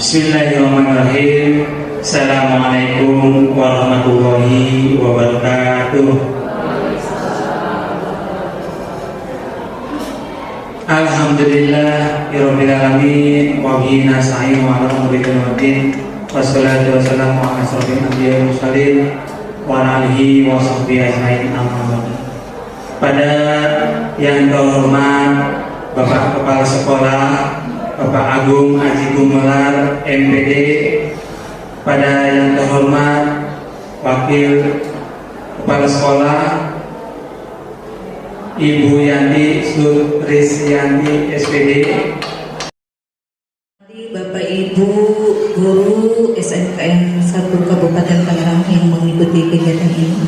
Bismillahirrahmanirrahim. Assalamualaikum warahmatullahi wabarakatuh. Alhamdulillah rabbil alamin wa bihi nasta'in wa ala umuri dunya wassalatu wassalamu ala asyrofil anbiya'i wal mursalin wa ala alihi wa sahbihi ajmain amma ba'du. Pada yang terhormat Bapak Kepala Sekolah Bapak Agung Aji Gumelar MPD, pada yang terhormat Wakil Kepala Sekolah Ibu Yanti Surisyanti SPD, Bapak Ibu Guru SMKN 1 Kabupaten Tangerang yang mengikuti kegiatan ini.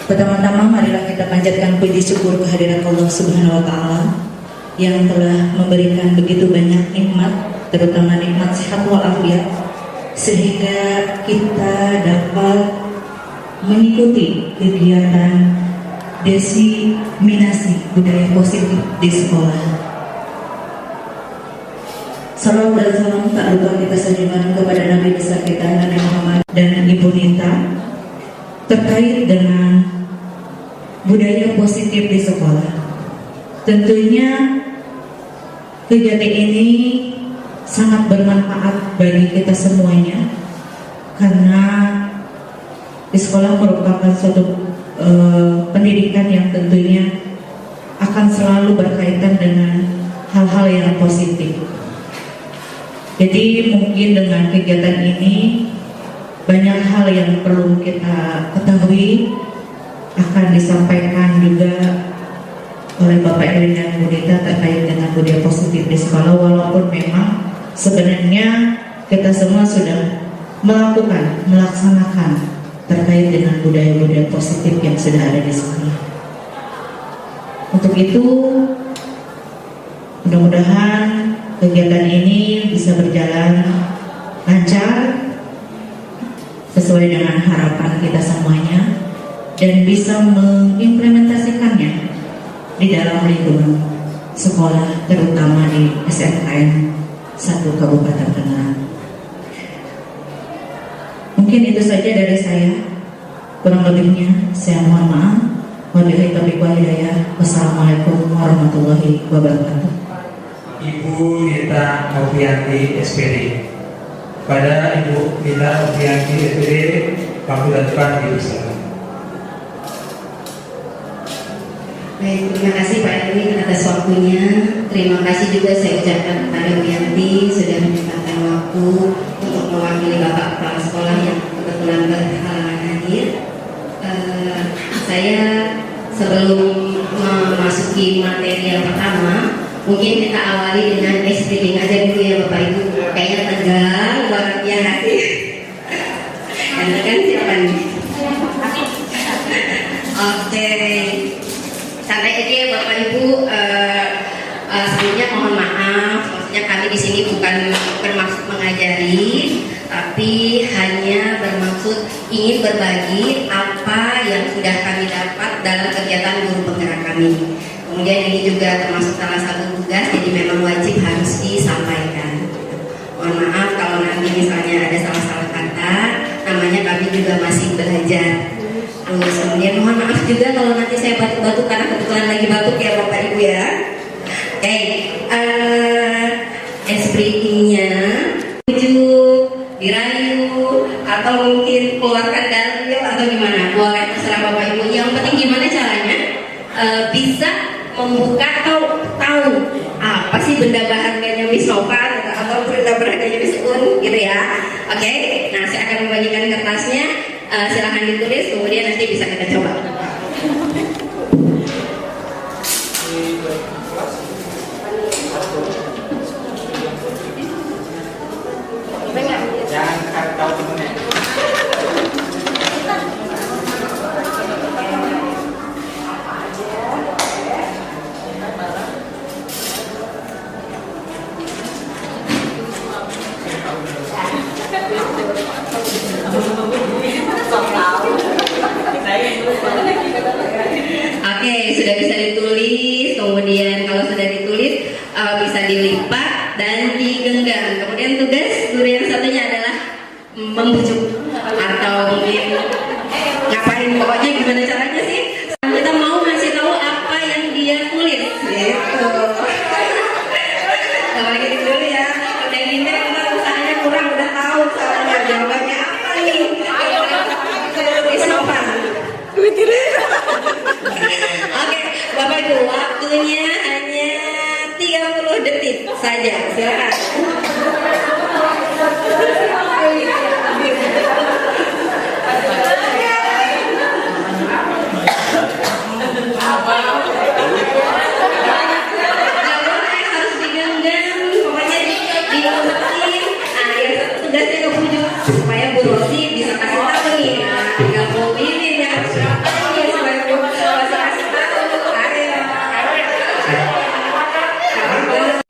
Pertama-tama marilah kita panjatkan puji syukur kehadiran Allah Subhanahu wa Ta'ala yang telah memberikan begitu banyak nikmat, terutama nikmat sehat walafiat, sehingga kita dapat mengikuti kegiatan diseminasi budaya positif di sekolah. Salam dan salam tak lupa kita sajikan kepada Nabi besar kita Nabi Muhammad dan Ibu Nita terkait dengan budaya positif di sekolah. Tentunya kegiatan ini sangat bermanfaat bagi kita semuanya, karena di sekolah merupakan suatu pendidikan yang tentunya akan selalu berkaitan dengan hal-hal yang positif. Jadi mungkin dengan kegiatan ini banyak hal yang perlu kita ketahui akan disampaikan juga oleh Bapak Erwin dan Bu Dita terkait dengan budaya positif di sekolah, walaupun memang sebenarnya kita semua sudah melaksanakan terkait dengan budaya-budaya positif yang sudah ada di sekolah. Untuk itu mudah-mudahan kegiatan ini bisa berjalan lancar sesuai dengan harapan kita semuanya dan bisa mengimplementasikannya di dalam lingkungan sekolah, terutama di SMKN 1 Kabupaten Tangerang. Mungkin itu saja dari saya. Kurang lebihnya saya mohon maaf. Wabillahi taufiq wal hidayah. Wassalamualaikum warahmatullahi wabarakatuh. Ibu Nita Novianti SPD. Pada Ibu Nita Novianti SPD, kami lakukan di sana. Baik, terima kasih Pak Erwin atas waktunya. Terima kasih juga saya ucapkan kepada Bu Yanti sudah menyempatkan waktu untuk mewakili Bapak Kepala Sekolah yang kebetulan berhalangan hadir. Saya sebelum memasuki materi yang pertama, mungkin kita awali dengan ice breathing aja dulu ya Bapak Ibu. Kayaknya tegang banget ya hati. Karena kan siapa nih? Oke. Santai aja ya Bapak Ibu. Sebelumnya mohon maaf, maksudnya kami di sini bukan bermaksud mengajari, tapi hanya bermaksud ingin berbagi apa yang sudah kami dapat dalam kegiatan guru penggerak kami. Kemudian ini juga termasuk salah satu tugas, jadi memang wajib harus disampaikan. Mohon maaf kalau nanti misalnya ada salah-salah kata, namanya kami juga masih belajar. Terus kemudian mohon maaf juga kalau nanti saya batuk-batuk karena kebetulan lagi batuk ya Bapak Ibu ya. Oke, breathing-nya tujuh, dirayu, atau mungkin keluarkan dalil atau gimana? Boleh terserah Bapak Ibu. Yang penting gimana caranya bisa membuka atau tahu apa sih benda berharganya Miss Nova atau benda berharganya Miss Un gitu ya. Oke, nah saya akan membagikan kertasnya. Silahkan ditulis, kemudian nanti bisa kita coba. Jangan tahu temennya. Oke, sudah bisa ditulis. Kemudian kalau sudah ditulis bisa dilipat dan digenggam. Kemudian tugas guru yang satunya adalah membujuk atau mungkin ngapain, pokoknya gimana caranya sih kita mau ngasih tahu apa yang dia tulis gitu. Kalau gitu dulu ya, udah gini ntar usahanya kurang, udah tahu soalnya jawabannya apa nih. Isnova. Oke, Bapak Ibu, waktunya hanya 30 detik saja, silakan. Tugasnya kebujuk supaya Bu Rosi bisa kasih tahu nih. Tinggal Bu Wiwin ya, siapa nih supaya Bu Rosi kasih tahu. Ayo.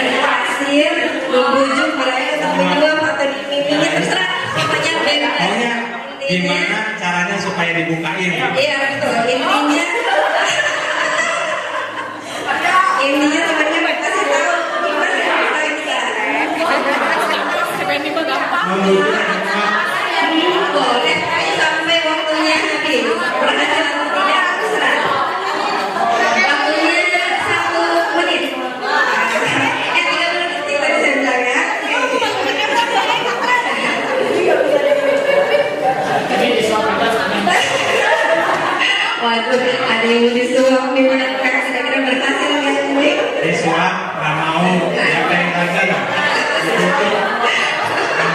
Hasil membujuk mereka untuk menjawab atau dimimpinya terserah. Pokoknya bebas. Maunya gimana caranya supaya dibukain? Iya betul. Intinya temannya kasih tahu gimana bisa. Boleh sampai waktunya habis. Berhasil atau tidak terserah. Waktunya 1 menit. 30 detik tadi saya bilang ya. Waduh, ada yang disuap nih, kira-kira berhasil nggak ini? Disuap nggak mau, siapa yang lagi? Nggak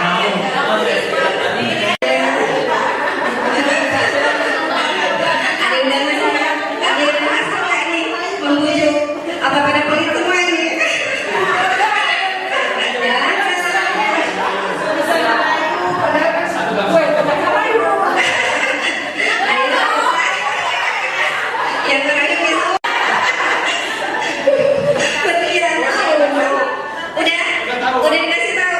mau. Ada yang udah masuk, ada yang berhasil nggak nih membujuk? Apa pada pelit semua ini? Yang terakhir itu udah dikasih tahu.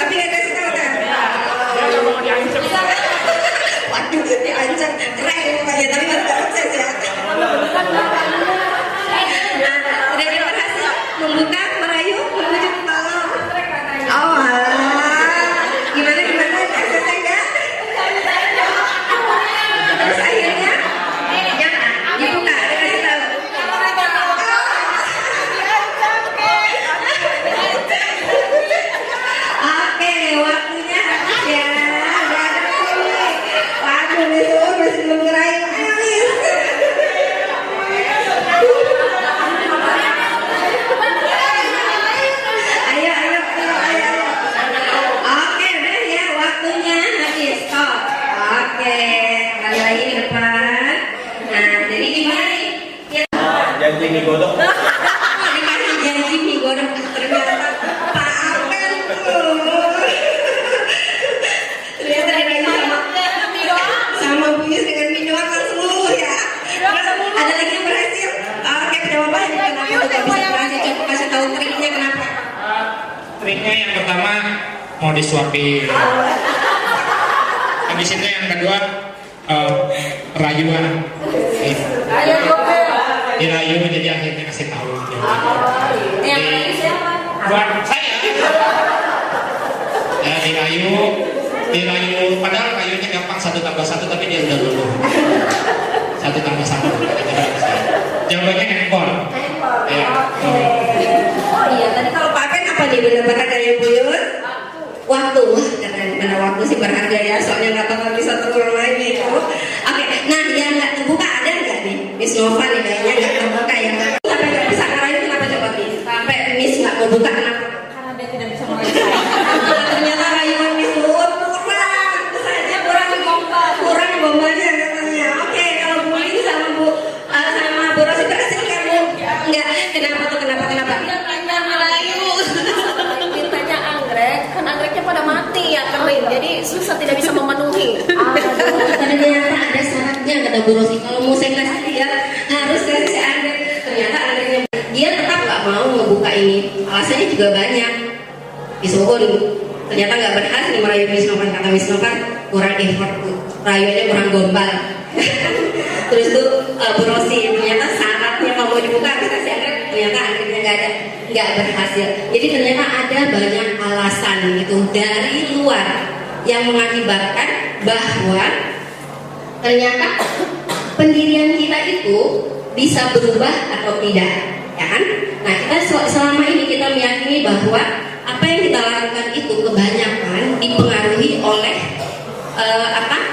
Tapi nggak kasih tahu kan? Waduh, diancam keren rupanya, tapi nggak sukses ya. Udah berhasil membuka, merayu, membujuk malam. Oh, gimana sukses enggak? Terus akhirnya jangan dibuka, dikasih tahu. Oke, waktunya habis ya. Udah ada nih. Waduh, besok masih belum ngerayu. Ayo. Oke, udah ya, waktunya habis. Stop. Oke, kembali lagi ke depan. Nah, jadi gimana nih? Janji mie godok. Dikasih janji mie godok, ternyata Pak Apen tuh. Ternyata dikasih sama Bu Yus dengan mie doang langsung luluh ya. Terus ada lagi yang berhasil. Oke, jawaban kenapa tuh kok bisa berhasil? Coba kasih tahu triknya kenapa. Triknya yang pertama mau disuapin. Habis itu yang kedua rayuan. Dirayu jadi akhirnya kasih tahu. Yang rayu siapa? Buat saya. Ya dirayu. Padahal rayunya gampang 1 tambah 1 tapi dia udah luluh. 1 tambah 1. Jawabannya handphone. Ya. Oh iya, tadi kalau Pak Apen apa nih benar berharga ya Bu Yus? Waktu. Karena waktu sih berharga ya, soalnya nggak bakal bisa terulang lagi itu. Oke, nah yang nggak terbuka ada nggak nih? Miss Nova nih kayaknya nggak terbuka ya. Sampai nggak bisa ngerayu kenapa coba Miss? Sampai Miss nggak mau buka kenapa? Karena dia tidak bisa merayu. Ternyata rayuan Miss kurang. Saja kurang gombalnya katanya. Oke, kalau Bu ini sama Bu Rosi berhasil kan Bu? Enggak. Kenapa tuh? Kenapa? Mintanya anggrek, kan anggreknya pada mati ya, kering, jadi susah, tidak bisa memenuhi. Ternyata ada syaratnya kata Bu Rosi. Kalau mau saya kasih dia harus kasih anggrek. Ternyata anggreknya dia tetap nggak mau membuka ini. Alasannya juga banyak. Disuruh ternyata nggak berhasil merayu Miss Nova. Kata Miss Nova kurang effort, rayuannya kurang gombal. Terus tuh Bu Rosi ternyata syaratnya kalau mau dibuka aplikasi anggrek, ternyata anggreknya nggak berhasil. Jadi ternyata ada banyak alasan gitu dari luar yang mengakibatkan bahwa ternyata pendirian kita itu bisa berubah atau tidak, ya kan? Nah, kita selama ini kita meyakini bahwa apa yang kita lakukan itu kebanyakan dipengaruhi oleh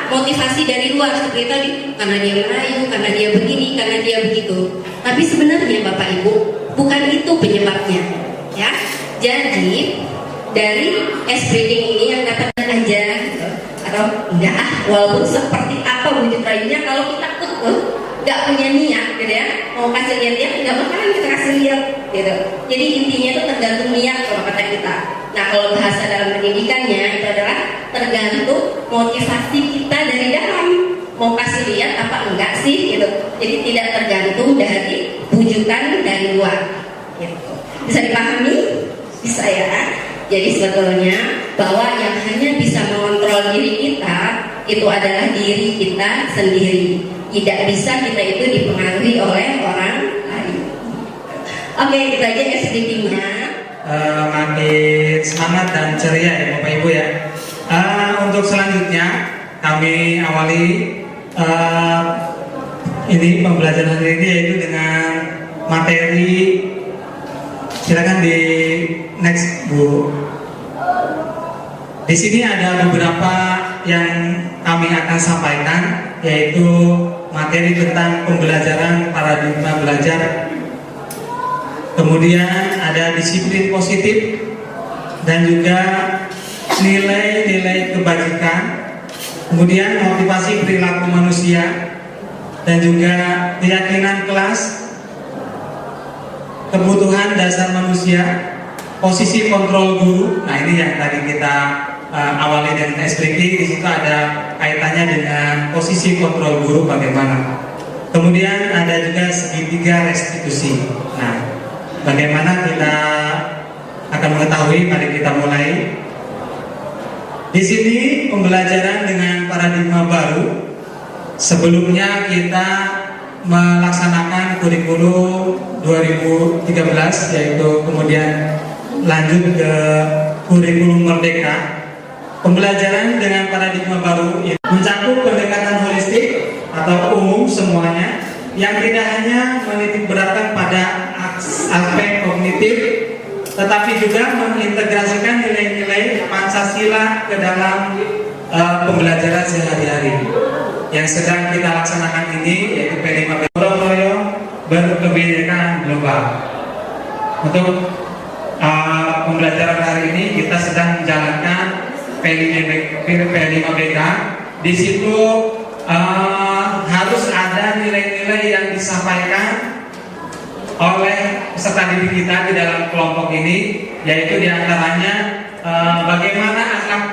motivasi dari luar, seperti tadi, karena dia merayu, karena dia begini, karena dia begitu. Tapi sebenarnya Bapak Ibu, bukan itu penyebabnya, ya. Jadi dari S-breeding ini yang dapat aja gitu, atau enggak, walaupun seperti apa wujud rayunya, kalau kita nggak punya niat gitu ya, mau kasih lihat dia nggak bakalan kita kasih lihat gitu. Jadi intinya itu tergantung niat kalau kata kita. Nah, kalau bahasa dalam pendidikannya itu adalah tergantung motivasi kita dari dalam, mau kasih lihat apa enggak sih gitu. Jadi tidak tergantung dari wujudan dari luar gitu. Bisa dipahami? Bisa ya. Jadi sebetulnya bahwa yang hanya bisa mengontrol diri kita itu adalah diri kita sendiri. Tidak bisa kita itu dipengaruhi oleh orang lain. Oke, kita aja SDG-nya. Makin semangat dan ceria ya Bapak Ibu ya. Untuk selanjutnya kami awali ini pembelajaran hari ini yaitu dengan materi. Silakan di next Bu. Di sini ada beberapa yang kami akan sampaikan, yaitu materi tentang pembelajaran paradigma belajar. Kemudian ada disiplin positif dan juga nilai-nilai kebajikan. Kemudian motivasi perilaku manusia dan juga keyakinan kelas, kebutuhan dasar manusia, posisi kontrol guru. Nah, ini yang tadi kita awali dengan SPG. Di situ ada kaitannya dengan posisi kontrol guru bagaimana. Kemudian ada juga segitiga restitusi. Nah, bagaimana kita akan mengetahui? Mari kita mulai. Di sini pembelajaran dengan paradigma baru. Sebelumnya kita melaksanakan kurikulum 2013, yaitu kemudian lanjut ke kurikulum Merdeka. Pembelajaran dengan paradigma baru ini mencakup pendekatan holistik atau umum semuanya, yang tidak hanya menitik beratkan pada aspek kognitif, tetapi juga mengintegrasikan nilai-nilai Pancasila ke dalam pembelajaran sehari-hari. Yang sedang kita laksanakan ini yaitu P5 berkebinekaan global. Untuk pembelajaran hari ini kita sedang menjalankan P5BK. Di situ harus ada nilai-nilai yang disampaikan oleh peserta didik kita di dalam kelompok ini, yaitu diantaranya bagaimana akhlak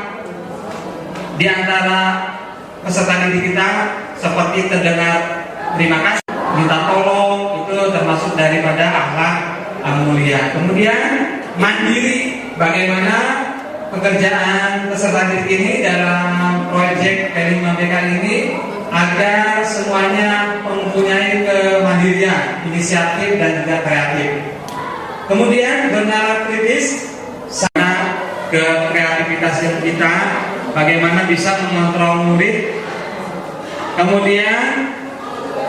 di antara peserta didik kita, seperti terdengar terima kasih, minta tolong, itu termasuk daripada akhlak mulia. Kemudian mandiri, bagaimana pekerjaan peserta didik ini dalam proyek P5BK ini agar semuanya mempunyai kemandirian, inisiatif dan juga kreatif. Kemudian bernalar kritis, sana ke kreativitas kita, bagaimana bisa mengontrol murid. Kemudian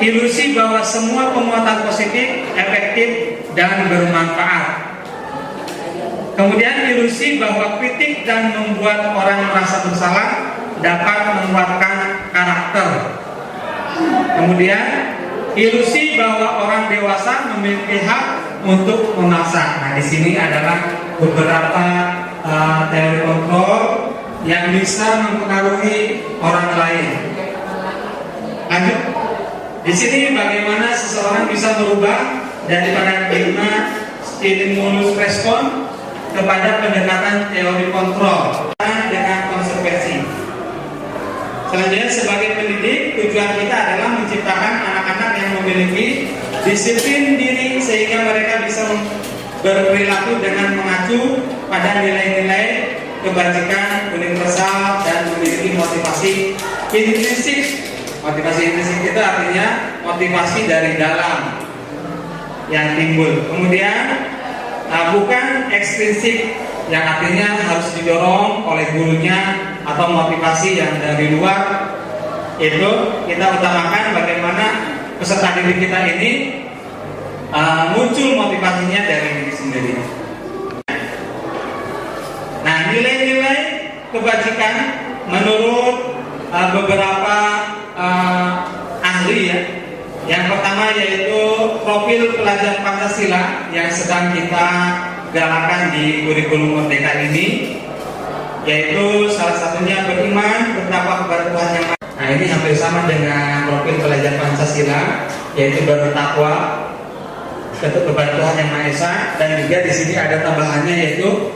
ilusi bahwa semua pemuatan positif, efektif dan bermanfaat. Kemudian ilusi bahwa kritik dan membuat orang merasa bersalah dapat menguatkan karakter. Kemudian ilusi bahwa orang dewasa memiliki hak untuk memaksa. Nah, di sini adalah beberapa teori kontrol yang bisa mempengaruhi orang lain. Lanjut. Di sini bagaimana seseorang bisa berubah dari paradigma stimulus respon kepada pendekatan teori kontrol dengan konsekuensi. Selanjutnya, sebagai pendidik, tujuan kita adalah menciptakan anak-anak yang memiliki disiplin diri sehingga mereka bisa berperilaku dengan mengacu pada nilai-nilai kebajikan, universal, dan memiliki motivasi intrinsik. Motivasi intrinsik itu artinya motivasi dari dalam. yang timbul. Kemudian bukan ekstrinsik, yang artinya harus didorong oleh gurunya atau motivasi yang dari luar. Itu kita utamakan bagaimana peserta didik kita ini muncul motivasinya dari diri sendiri. Nah, nilai-nilai kebajikan menurut beberapa ahli ya. Yang pertama yaitu profil pelajar Pancasila yang sedang kita galakan di kurikulum Merdeka ini, yaitu salah satunya beriman, bertakwa kepada Tuhan yang Maha. Nah, ini hampir sama dengan profil pelajar Pancasila, yaitu bertakwa kepada Tuhan yang Maha Esa, dan juga di sini ada tambahannya yaitu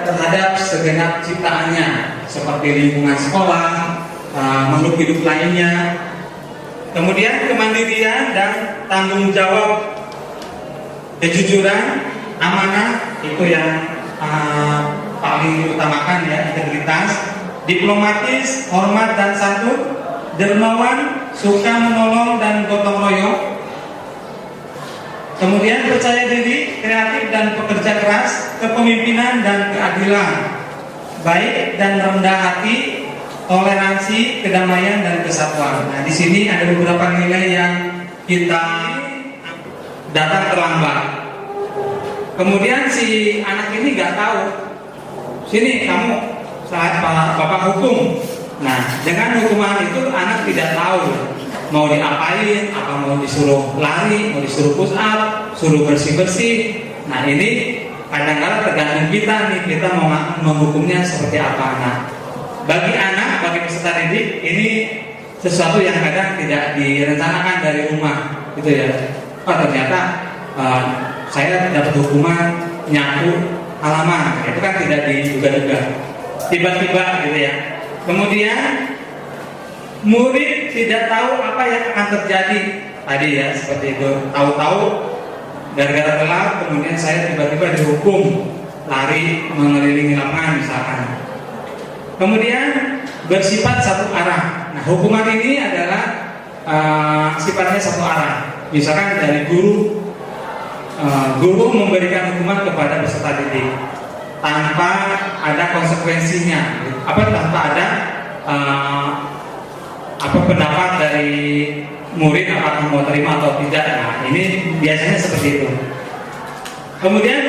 terhadap segenap ciptaannya, seperti lingkungan sekolah, makhluk hidup lainnya. Kemudian kemandirian dan tanggung jawab, kejujuran, amanah, itu yang paling diutamakan ya, integritas, diplomatis, hormat dan santun, dermawan, suka menolong dan gotong royong. Kemudian percaya diri, kreatif dan pekerja keras, kepemimpinan dan keadilan, baik dan rendah hati, toleransi, kedamaian dan kesatuan. Nah, di sini ada beberapa nilai yang kita datang terlambat. Kemudian si anak ini nggak tahu. Sini kamu saat bapak hukum. Nah, dengan hukuman itu anak tidak tahu mau diapain, apa mau disuruh lari, mau disuruh push up, suruh bersih-bersih. Nah, ini kadang-kadang tergantung kita nih, kita mau menghukumnya seperti apa. Nah, bagi anak, bagi peserta didik, ini sesuatu yang kadang tidak direncanakan dari rumah, gitu ya. Oh, ternyata saya dapat hukuman nyapu halaman, itu kan tidak diduga-duga, tiba-tiba gitu ya. Kemudian murid tidak tahu apa yang akan terjadi tadi ya, seperti itu. Tahu-tahu gara-gara telat, kemudian saya tiba-tiba dihukum lari mengelilingi lapangan misalkan. Kemudian bersifat satu arah. Nah, hukuman ini adalah sifatnya satu arah. Misalkan dari guru memberikan hukuman kepada peserta didik tanpa ada konsekuensinya. Tanpa ada pendapat dari murid apakah mau terima atau tidak. Nah, ini biasanya seperti itu. Kemudian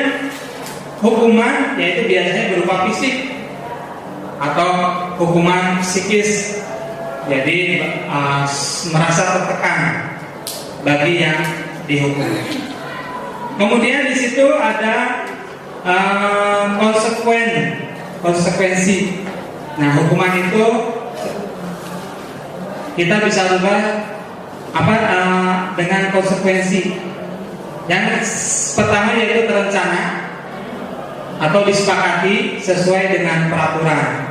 hukuman yaitu biasanya berupa fisik atau hukuman psikis, jadi merasa tertekan bagi yang dihukum. Kemudian di situ ada konsekuensi. Nah, hukuman itu kita bisa ubah dengan konsekuensi. Yang pertama yaitu terencana atau disepakati sesuai dengan peraturan.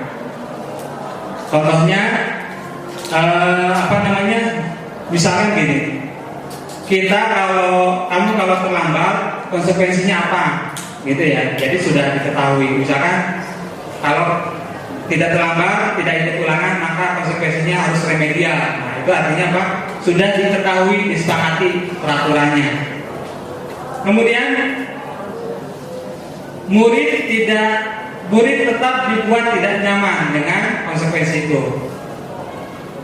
Contohnya misalkan gini, kamu kalau terlambat konsekuensinya apa, gitu ya. Jadi sudah diketahui. Misalkan kalau tidak terlambat, tidak ikut ulangan, maka konsekuensinya harus remedial. Nah, itu artinya apa? Sudah diketahui, disepakati peraturannya. Kemudian murid tetap dibuat tidak nyaman dengan konsekuensi itu,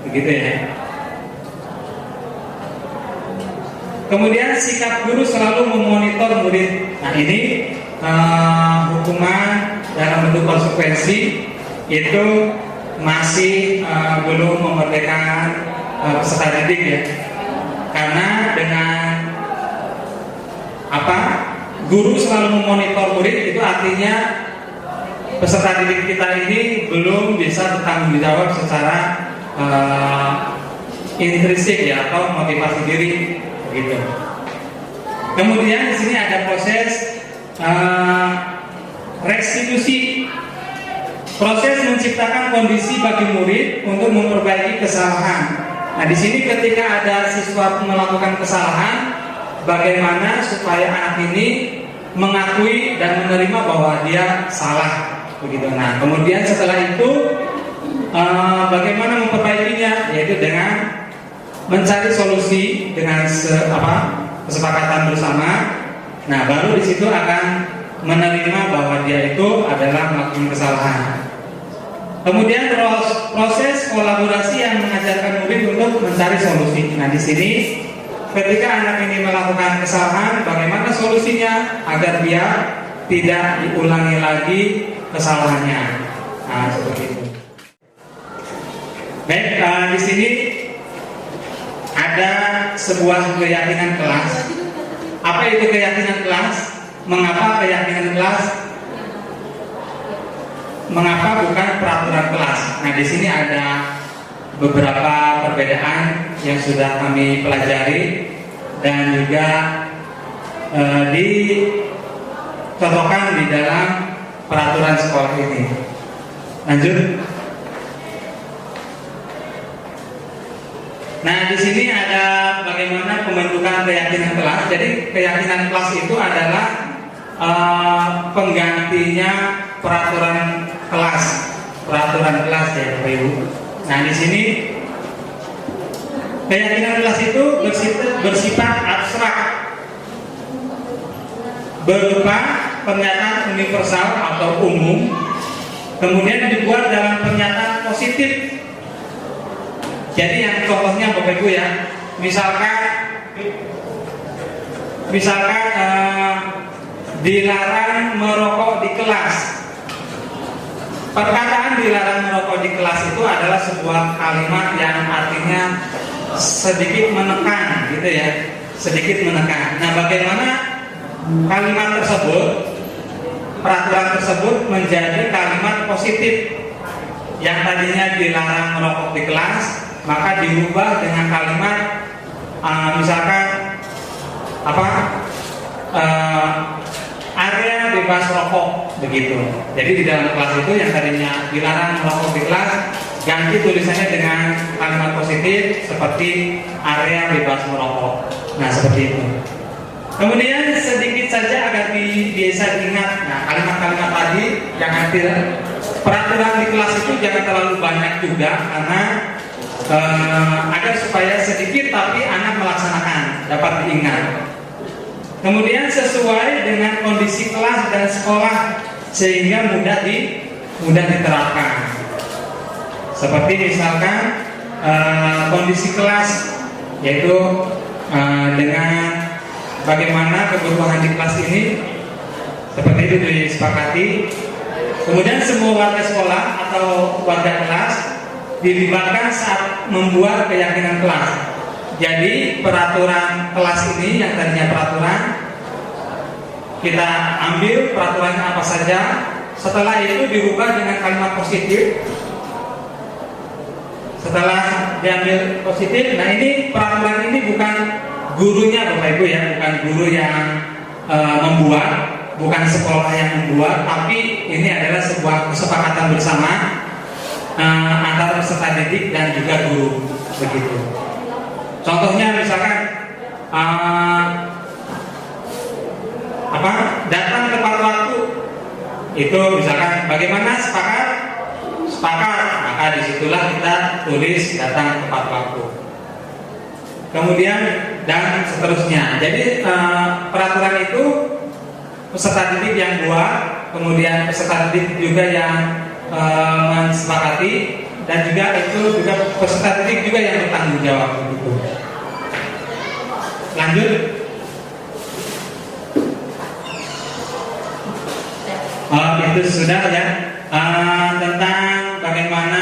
begitu ya. Kemudian sikap guru selalu memonitor murid. Nah, ini hukuman dalam bentuk konsekuensi itu masih belum memerdekakan peserta didik ya, karena dengan guru selalu memonitor murid, itu artinya peserta didik kita ini belum bisa bertanggung jawab secara intrinsik ya, atau motivasi diri gitu. Kemudian di sini ada proses restitusi, proses menciptakan kondisi bagi murid untuk memperbaiki kesalahan. Nah, di sini ketika ada siswa melakukan kesalahan, bagaimana supaya anak ini mengakui dan menerima bahwa dia salah, begitu. Nah, kemudian setelah itu bagaimana memperbaikinya, yaitu dengan mencari solusi dengan kesepakatan bersama. Nah, baru di situ akan menerima bahwa dia itu adalah melakukan kesalahan. Kemudian proses kolaborasi yang mengajarkan murid untuk mencari solusi. Nah, di sini ketika anak ini melakukan kesalahan, bagaimana solusinya agar dia tidak diulangi lagi kesalahannya. Nah, seperti itu. Baik, di sini ada sebuah keyakinan kelas. Apa itu keyakinan kelas? Mengapa keyakinan kelas? Mengapa bukan peraturan kelas? Nah, di sini ada beberapa perbedaan yang sudah kami pelajari dan juga dicocokkan di dalam peraturan sekolah ini. Lanjut. Nah, di sini ada bagaimana pembentukan keyakinan kelas. Jadi keyakinan kelas itu adalah penggantinya peraturan kelas ya, Bapak Ibu. Nah, di sini keyakinan kelas itu bersifat abstrak, berupa pernyataan universal atau umum, kemudian dibuat dalam pernyataan positif. Jadi yang contohnya Bapak Ibu ya, misalkan dilarang merokok di kelas. Perkataan dilarang merokok di kelas itu adalah sebuah kalimat yang artinya sedikit menekan, gitu ya, sedikit menekan. Nah, bagaimana kalimat tersebut, peraturan tersebut menjadi kalimat positif? Yang tadinya dilarang merokok di kelas, maka diubah dengan kalimat misalkan area bebas rokok, begitu. Jadi di dalam kelas itu yang tadinya dilarang merokok di kelas, ganti tulisannya dengan kalimat positif seperti area bebas merokok. Nah, seperti itu. Kemudian sedikit saja agar bisa diingat. Nah, kalimat-kalimat tadi jangan peraturan di kelas itu jangan terlalu banyak juga, karena agar supaya sedikit tapi anak melaksanakan, dapat diingat. Kemudian sesuai dengan kondisi kelas dan sekolah sehingga mudah diterapkan. Seperti misalkan kondisi kelas, yaitu dengan bagaimana kebutuhan di kelas ini, seperti itu disepakati. Kemudian semua warga sekolah atau warga kelas dilibatkan saat membuat keyakinan kelas. Jadi peraturan kelas ini yang tadinya peraturan, kita ambil peraturannya apa saja. Setelah itu dirubah dengan kalimat positif. Setelah diambil positif, nah ini peraturan ini bukan gurunya Bapak Ibu ya, bukan guru yang membuat, bukan sekolah yang membuat, tapi ini adalah sebuah kesepakatan bersama antara peserta didik dan juga guru, begitu. Contohnya misalkan datang tepat waktu, itu misalkan bagaimana sepakat, maka disitulah kita tulis datang tepat waktu. Kemudian dan seterusnya. Jadi peraturan itu peserta didik yang buat, kemudian peserta didik juga yang mensepakati, dan juga itu juga peserta didik juga yang bertanggung jawab, begitu. Lanjut. Itu sudah ya, tentang bagaimana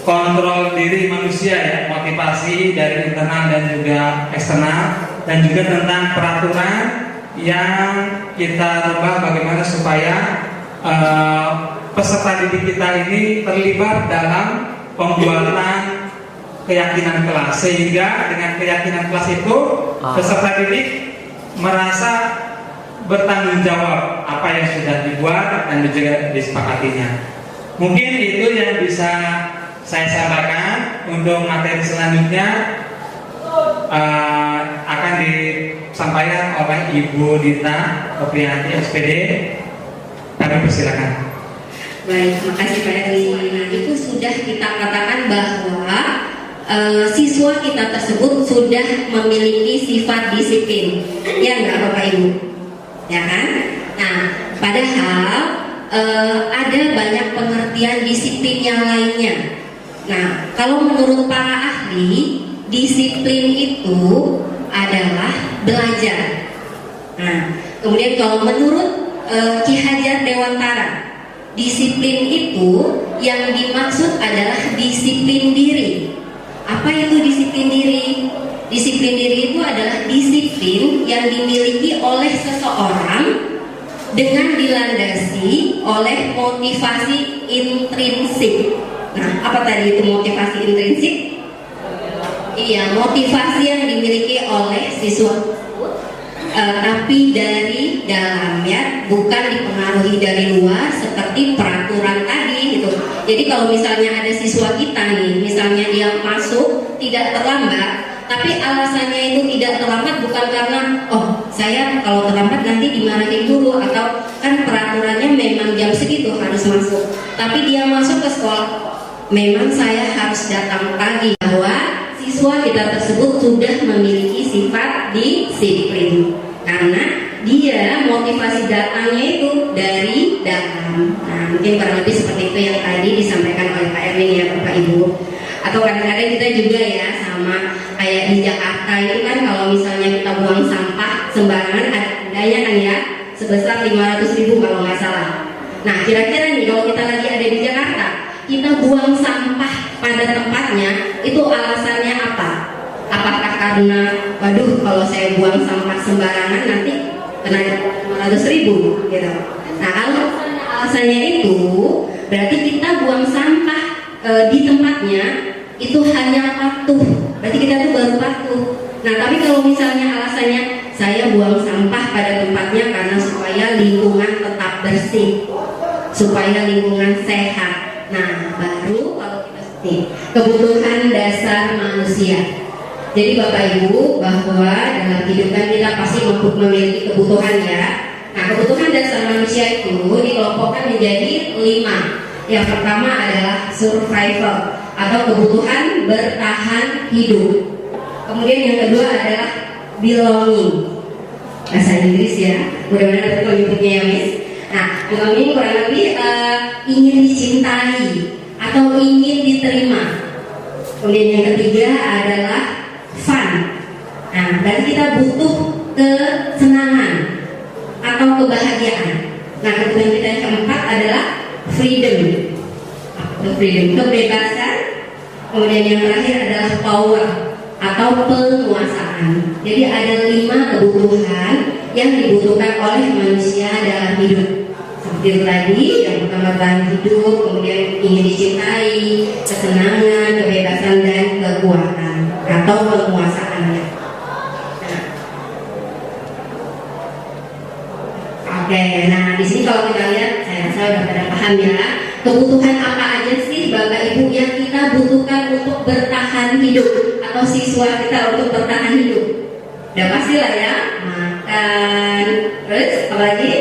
kontrol diri manusia ya, motivasi dari internal dan juga eksternal, dan juga tentang peraturan yang kita rubah bagaimana supaya peserta didik kita ini terlibat dalam pembuatan keyakinan kelas, sehingga dengan keyakinan kelas itu peserta didik merasa bertanggung jawab apa yang sudah dibuat dan juga disepakatinya. Mungkin itu yang bisa saya sampaikan. Untuk materi selanjutnya akan disampaikan oleh Ibu Dita Oprianti SPD. Kami persilakan. Baik, terima kasih Pak Erwin. Nah, itu sudah kita katakan bahwa siswa kita tersebut sudah memiliki sifat disiplin, ya nggak Bapak Ibu, ya kan? Nah, padahal ada banyak pengertian disiplin yang lainnya. Nah, kalau menurut para ahli, disiplin itu adalah belajar. Nah, kemudian kalau menurut Ki Hajar Dewantara, disiplin itu yang dimaksud adalah disiplin diri. Apa itu disiplin diri? Disiplin diri itu adalah disiplin yang dimiliki oleh seseorang dengan dilandasi oleh motivasi intrinsik. Nah, apa tadi itu motivasi intrinsik? Iya, motivasi yang dimiliki oleh siswa tersebut, tapi dari dalamnya, bukan dipengaruhi dari luar seperti peraturan tadi gitu. Jadi kalau misalnya ada siswa kita nih, misalnya dia masuk tidak terlambat, tapi alasannya itu tidak terlambat bukan karena saya kalau terlambat nanti dimarahin guru, atau kan peraturannya memang jam segitu harus masuk, tapi dia masuk ke sekolah memang saya harus datang pagi, bahwa siswa kita tersebut sudah memiliki sifat disiplin karena dia motivasi datangnya itu dari dalam. Nah, mungkin kurang lebih seperti itu yang tadi disampaikan oleh Pak Erwin ya Bapak Ibu. Atau kadang-kadang kita juga ya sama kayak di Jakarta itu kan, kalau misalnya kita buang sampah sembarangan ada dendanya kan ya, sebesar 500.000 kalau nggak salah. Nah, kira-kira nih kalau kita lagi ada di Jakarta, kita buang sampah pada tempatnya, itu alasannya apa? Apakah karena waduh kalau saya buang sampah sembarangan nanti kena 500.000 gitu. Nah, kalau alasannya itu berarti kita buang sampah di tempatnya itu hanya patuh, berarti kita tuh baru patuh. Nah, tapi kalau misalnya alasannya saya buang sampah pada tempatnya karena supaya lingkungan tetap bersih, supaya lingkungan sehat. Nah, baru kalau kita seperti kebutuhan dasar manusia. Jadi Bapak Ibu, bahwa dalam kehidupan kita pasti memiliki kebutuhan ya. Nah, kebutuhan dasar manusia itu dikelompokkan menjadi 5. Yang pertama adalah survival atau kebutuhan bertahan hidup. Kemudian yang kedua adalah belonging, bahasa Inggris ya, mudah-mudahan dapat menyebutnya ya Miss. Nah, belonging kurang lebih ingin dicintai atau ingin diterima. Kemudian yang ketiga adalah fun. Nah, berarti kita butuh kesenangan atau kebahagiaan. Nah, kemudian kita yang keempat adalah freedom, kebebasan. Kemudian yang terakhir adalah power atau penguasaan. Jadi ada 5 kebutuhan yang dibutuhkan oleh manusia dalam hidup. Seperti itu tadi, yang pertama bertahan hidup, kemudian ingin dicintai, kesenangan, kebebasan, dan kekuatan atau penguasaannya. Oke, nah di sini kalau kita lihat, saya rasa udah pada paham ya, kebutuhan apa aja sih Bapak Ibu yang kita butuhkan untuk bertahan hidup, atau siswa kita untuk bertahan hidup? Udah pasti lah ya, makan, terus apa lagi?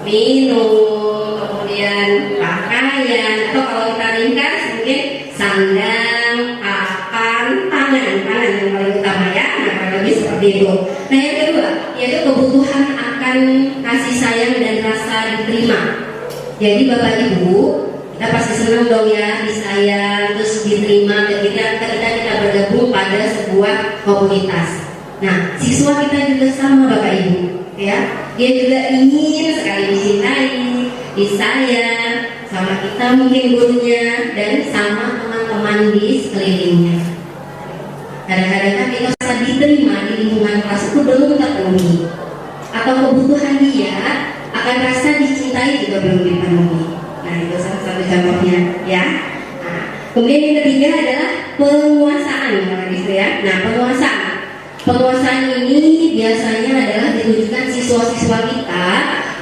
Minum, kemudian pakaian, atau kalau kita ringkas mungkin sandang, papan, pangan yang paling utama ya. Nah, kurang lebih seperti itu. Nah, yang kedua yaitu kebutuhan akan kasih sayang dan rasa diterima. Jadi Bapak Ibu, kita pasti senang dong ya disayang, terus diterima ketika kita bergabung pada sebuah komunitas. Nah, siswa kita juga sama Bapak Ibu, ya. Dia juga ingin sekali dicintai, disayang sama kita mungkin gurunya dan sama teman-teman di sekelilingnya. Kadang-kadang kan kita rasa diterima di lingkungan kelas itu belum terpenuhi, atau kebutuhan dia akan rasa dicintai juga belum dipenuhi. Nah, itu salah satu contohnya ya. Nah, kemudian yang ketiga adalah penguasaan gitu ya. Nah, penguasaan ini biasanya adalah ditujukan siswa-siswa kita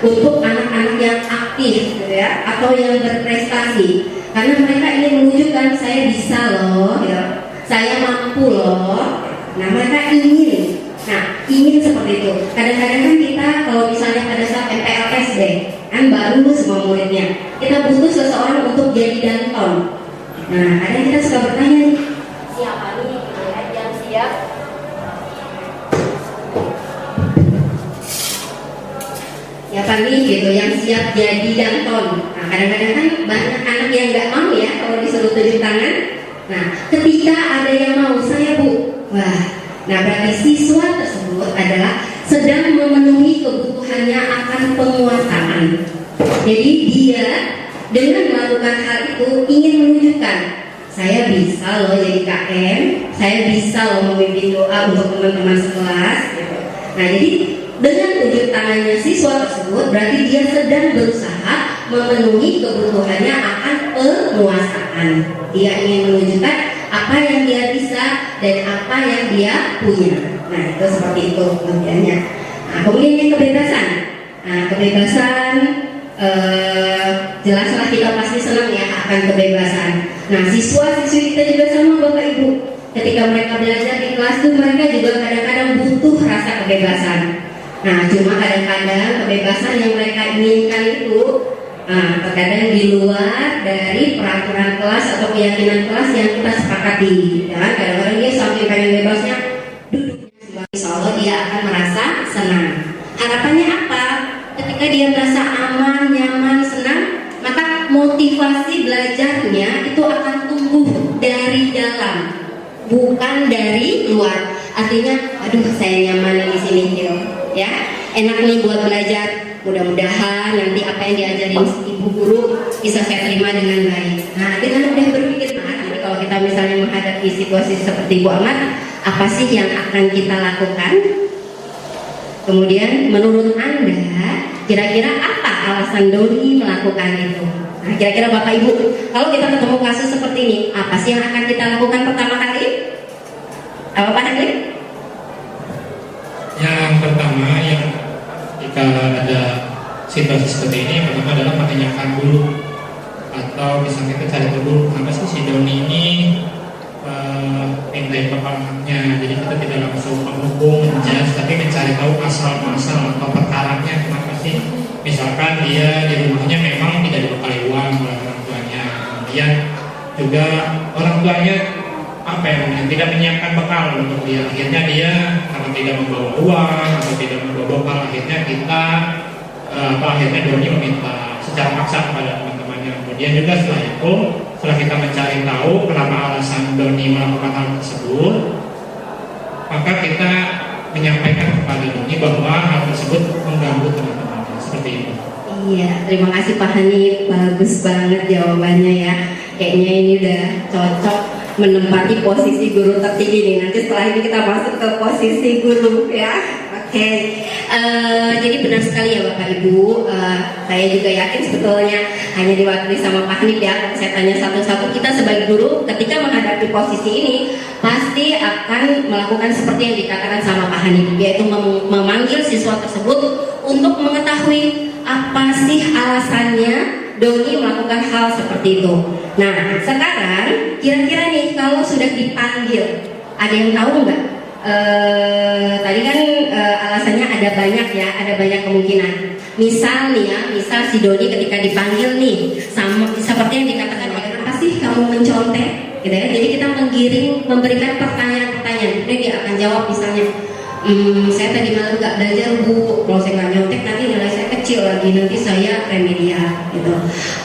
untuk anak-anak yang aktif gitu ya, atau yang berprestasi, karena mereka ingin menunjukkan saya bisa loh ya, saya mampu loh. Nah, mereka ingin seperti itu. Kadang-kadang kan kita kalau misalnya pada saat MPLSD kan baru semua muridnya, kita butuh seseorang untuk jadi danton. Nah, kadang kita suka bertanya nih, siapa apa nih gitu yang siap jadi danton. Nah, kadang-kadang kan banyak anak yang nggak mau ya kalau disuruh tunjuk tangan. Nah, ketika ada yang mau, saya Bu, wah, nah berarti siswa tersebut adalah sedang memenuhi kebutuhannya akan penguasaan. Jadi dia dengan melakukan hal itu ingin menunjukkan, saya bisa loh jadi KM, saya bisa loh memimpin doa untuk teman-teman sekelas. Gitu. Nah, jadi dengan tunjuk tangannya siswa tersebut berarti dia sedang berusaha memenuhi kebutuhannya akan penguasaan. Dia ingin menunjukkan apa yang dia bisa dan apa yang dia punya. Nah, itu seperti itu pengertiannya. Nah, kemudian yang kebebasan. Nah, kebebasan jelaslah kita pasti senang ya akan kebebasan. Nah, siswa-siswi kita juga sama Bapak Ibu. Ketika mereka belajar di kelas itu mereka juga kadang-kadang butuh rasa kebebasan. Nah, cuma kadang-kadang kebebasan yang mereka inginkan itu terkadang di luar dari peraturan kelas atau keyakinan kelas yang kita sepakati. Ya, kadang-kadang dia sampai pengen bebasnya duduk. Insya Allah dia akan merasa senang. Harapannya apa? Ketika dia merasa aman, nyaman, senang, maka motivasi belajarnya itu akan tumbuh dari dalam, bukan dari luar. Artinya, aduh saya nyaman di sini gitu, ya, enak nih buat belajar. Mudah-mudahan nanti apa yang diajarin ibu guru bisa saya terima dengan baik. Nah, dengan udah berpikir, nanti kalau kita misalnya menghadapi situasi seperti Bu Ahmad, apa sih yang akan kita lakukan? Kemudian menurut Anda, kira-kira apa alasan Doni melakukan itu? Nah, kira-kira Bapak Ibu, kalau kita ketemu kasus seperti ini, apa sih yang akan kita lakukan pertama kali? Apa Pak Hagli? Yang pertama, yang jika ada situasi seperti ini, yang pertama adalah menanyakan dulu, atau bisa kita cari dulu apa sih si Doni ini nilai pengalamannya. Jadi kita tidak langsung menghukum, menjudge, tapi mencari tahu asal-muasal atau perkaranya kenapa sih. Misalkan dia di rumahnya memang tidak dibekali uang oleh orang tuanya, kemudian juga orang tuanya apa ya, tidak menyiapkan bekal untuk dia. Akhirnya dia karena tidak membawa uang atau tidak membawa bekal, akhirnya kita akhirnya Doni meminta secara paksa kepada teman-temannya. Kemudian juga setelah itu, setelah kita mencari tahu kenapa alasan Doni melakukan hal tersebut, maka kita menyampaikan kepada Doni bahwa hal tersebut mengganggu teman-temannya. Seperti itu. Iya, terima kasih Pak Hanif, bagus banget jawabannya ya. Kayaknya ini udah cocok menempati posisi guru tertinggi nih. Nanti setelah ini kita masuk ke posisi guru ya. Oke. Jadi benar sekali ya Bapak Ibu. Saya juga yakin sebetulnya hanya diwakili sama Pak Hanif ya. Kalau saya tanya satu-satu, kita sebagai guru ketika menghadapi posisi ini pasti akan melakukan seperti yang dikatakan sama Pak Hanif, yaitu memanggil siswa tersebut untuk mengetahui apa sih alasannya Doni melakukan hal seperti itu. Nah, sekarang kira-kira nih kalau sudah dipanggil, ada yang tahu nggak? Tadi kan alasannya ada banyak ya, ada banyak kemungkinan. Misal nih ya, misal si Doni ketika dipanggil nih, sama seperti yang dikatakan oleh apa sih kamu mencontek, gitu ya. Jadi kita memberikan pertanyaan-pertanyaan. Kemudian dia akan jawab misalnya, saya tadi malam nggak belajar Bu, kalau saya nggak nyontek nanti nilai saya kecil lagi, nanti saya remedial gitu.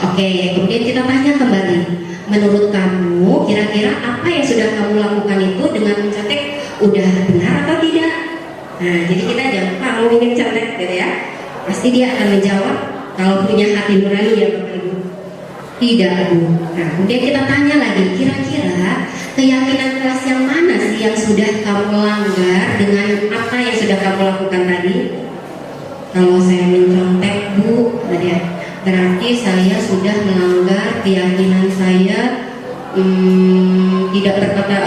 Oke, kemudian kita tanya kembali, menurut kamu kira-kira apa yang sudah kamu lakukan itu dengan mencontek udah benar atau tidak? Nah, jadi kita jangan kamu ingin contek gitu ya. Pasti dia akan menjawab kalau punya hati nurani ya Bapak Ibu. Tidak Bu. Nah, kemudian kita tanya lagi, kira-kira keyakinan kelas yang mana sih yang sudah kamu langgar dengan apa yang sudah kamu lakukan tadi? Kalau saya mencontek Bu, berarti saya sudah melanggar keyakinan saya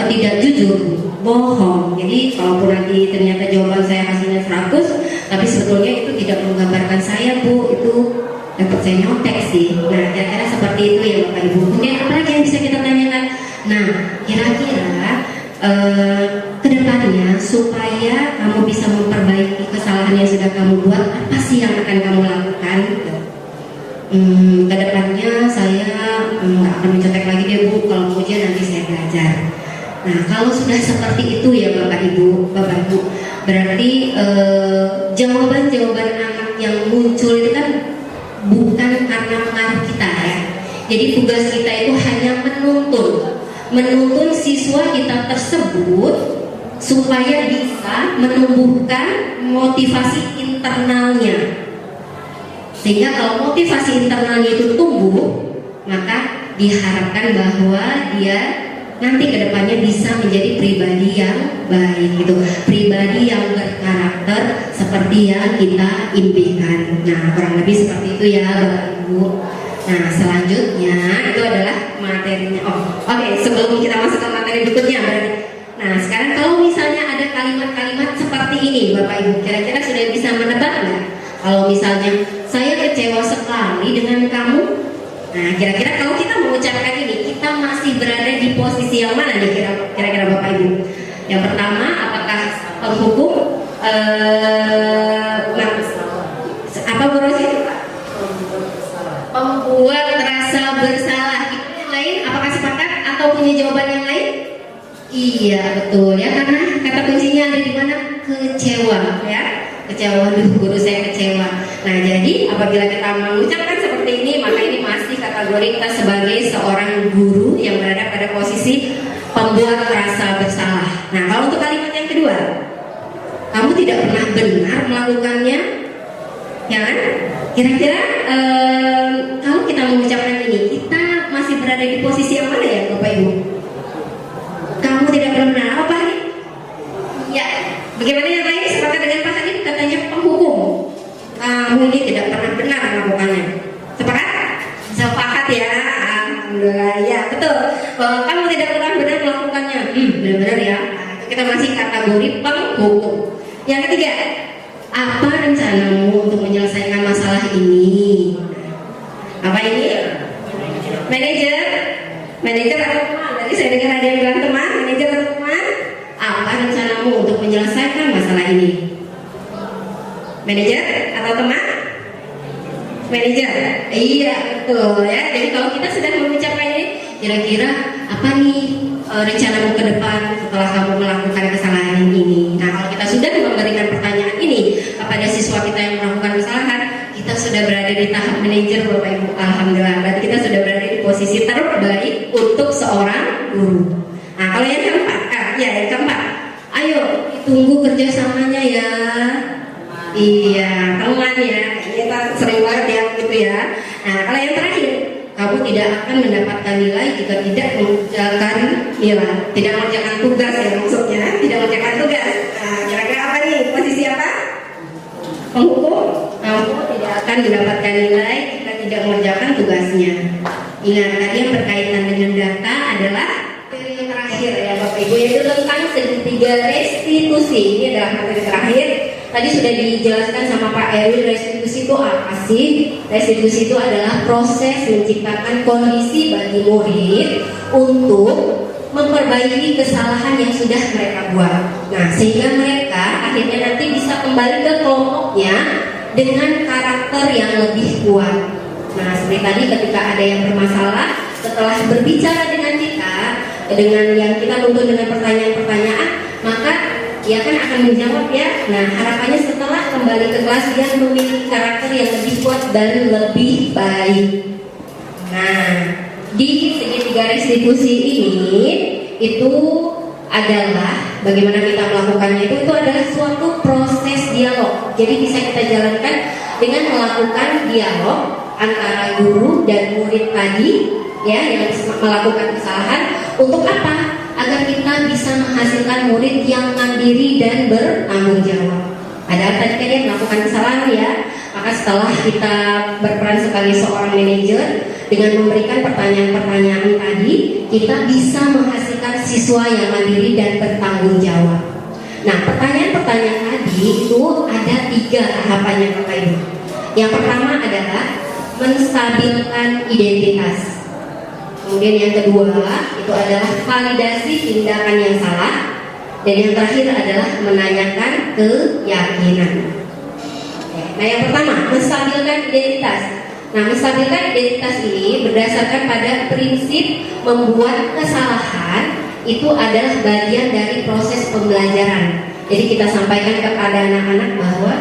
tidak jujur, bohong. Jadi kalaupun nanti ternyata jawaban saya hasilnya 100, tapi sebetulnya itu tidak menggambarkan saya Bu, itu dapat saya nyontek sih. Nah, kira-kira seperti itu ya Bapak Ibu. Mungkin apa lagi yang bisa kita tanyakan? Nah, kira-kira kedepannya supaya kamu bisa memperbaiki kesalahan yang sudah kamu buat, apa sih yang akan kamu lakukan? Kedepannya saya nggak akan mencontek lagi deh Bu, kalau ujian nanti saya belajar. Nah, kalau sudah seperti itu ya Bapak Ibu, berarti jawaban-jawaban anak yang muncul itu kan bukan karena pengaruh kita ya. Jadi tugas kita itu hanya menuntun siswa kita tersebut supaya bisa menumbuhkan motivasi internalnya. Sehingga kalau motivasi internalnya itu tumbuh, maka diharapkan bahwa dia nanti kedepannya bisa menjadi pribadi yang baik gitu, pribadi yang berkarakter seperti yang kita impikan. Nah, kurang lebih seperti itu ya Bapak Ibu. Nah, selanjutnya itu adalah materinya. Oke, sebelum kita masuk ke materi berikutnya berarti. Nah, sekarang kalau misalnya ada kalimat-kalimat seperti ini Bapak Ibu, kira-kira sudah bisa menebak nggak? Kalau misalnya saya kecewa sekali dengan kamu. Nah, kira-kira kalau kita mengucapkan ini, kita masih berada di posisi yang mana nih kira-kira Bapak Ibu? Yang pertama, apakah penghukum? Apa Bu Rosi? Membuat rasa bersalah. Itu yang lain, apakah sepakat atau punya jawaban yang lain? Iya betul ya, karena kata kuncinya ada di mana? Kecewa ya. Kecewa, guru saya kecewa. Nah, jadi apabila kita mengucapkan seperti ini, maka ini masih kategori kita sebagai seorang guru yang berada pada posisi pembuat rasa bersalah. Nah, kalau untuk kalimat yang kedua, kamu tidak pernah benar melakukannya, ya kan? Kira-kira kalau kita mengucapkan ini, kita masih berada di posisi yang mana ya Bapak Ibu? Kamu tidak pernah benar, apa Pak? Ya, bagaimana yang lain? Sepakat dengan Pak Hadim, katanya penghukum. Kamu ini tidak pernah benar melakukannya. Sepakat? Sepakat ya. Alhamdulillah ya, betul. Bahwa kamu tidak pernah benar melakukannya. Benar-benar ya. Kita masih kategori penghukum. Yang ketiga, apa rencanamu untuk menyelesaikan masalah ini? Apa ini? Manajer atau teman? Tadi saya dengar ada yang bilang teman, manajer atau teman? Apa rencanamu untuk menyelesaikan masalah ini? Manajer atau teman? Manajer. Iya betul ya. Jadi kalau kita sudah mengucapkan ini, kira-kira apa nih rencanamu ke depan setelah kamu melakukan kesalahan ini? Nah, kalau kita sudah memberikan pertanyaan ini kepada siswa kita yang melakukan kesalahan, kita sudah berada di tahap manajer Bapak Ibu. Alhamdulillah, berarti kita sudah berada di posisi terbaik untuk seorang guru. Nah, kalau yang keempat, yang keempat, ayo ditunggu kerjasamanya ya. Iya, teman ya, kita sering banget ya gitu ya. Nah, kalau yang terakhir, kamu tidak akan mendapatkan nilai jika tidak mengerjakan nilai, tidak mengerjakan tugas ya maksudnya, tidak mengerjakan tugas. Nah, kira-kira apa nih? Posisi apa? Penghukum? Kamu tidak akan mendapatkan nilai jika tidak mengerjakan tugasnya. Ingat, tadi yang berkaitan dengan data adalah yang terakhir ya Bapak Ibu, yaitu tentang segitiga restitusi. Ini adalah materi terakhir. Tadi sudah dijelaskan sama Pak Erwin, restitusi itu apa sih? Restitusi itu adalah proses menciptakan kondisi bagi murid untuk memperbaiki kesalahan yang sudah mereka buat. Nah, sehingga mereka akhirnya nanti bisa kembali ke kelompoknya dengan karakter yang lebih kuat. Nah, seperti tadi ketika ada yang bermasalah, setelah berbicara dengan kita, dengan yang kita tuntut dengan pertanyaan-pertanyaan, maka dia kan akan menjawab ya. Nah, harapannya setelah kembali ke kelas dia memiliki karakter yang lebih kuat dan lebih baik. Nah, di segitiga restitusi ini itu adalah bagaimana kita melakukannya itu adalah suatu proses dialog. Jadi bisa kita jalankan dengan melakukan dialog antara guru dan murid tadi ya yang melakukan kesalahan. Untuk apa? Agar kita bisa menghasilkan murid yang mandiri dan bertanggung jawab. Padahal tadi kan dia melakukan kesalahan ya. Maka setelah kita berperan sebagai seorang manajer dengan memberikan pertanyaan-pertanyaan tadi, kita bisa menghasilkan siswa yang mandiri dan bertanggung jawab. Nah, pertanyaan-pertanyaan tadi itu ada 3 tahapannya Bapak Ibu. Yang pertama adalah menstabilkan identitas. Kemudian yang kedua itu adalah validasi tindakan yang salah. Dan yang terakhir adalah menanyakan keyakinan. Nah, yang pertama menstabilkan identitas. Nah, menstabilkan identitas ini berdasarkan pada prinsip membuat kesalahan itu adalah bagian dari proses pembelajaran. Jadi kita sampaikan kepada anak-anak bahwa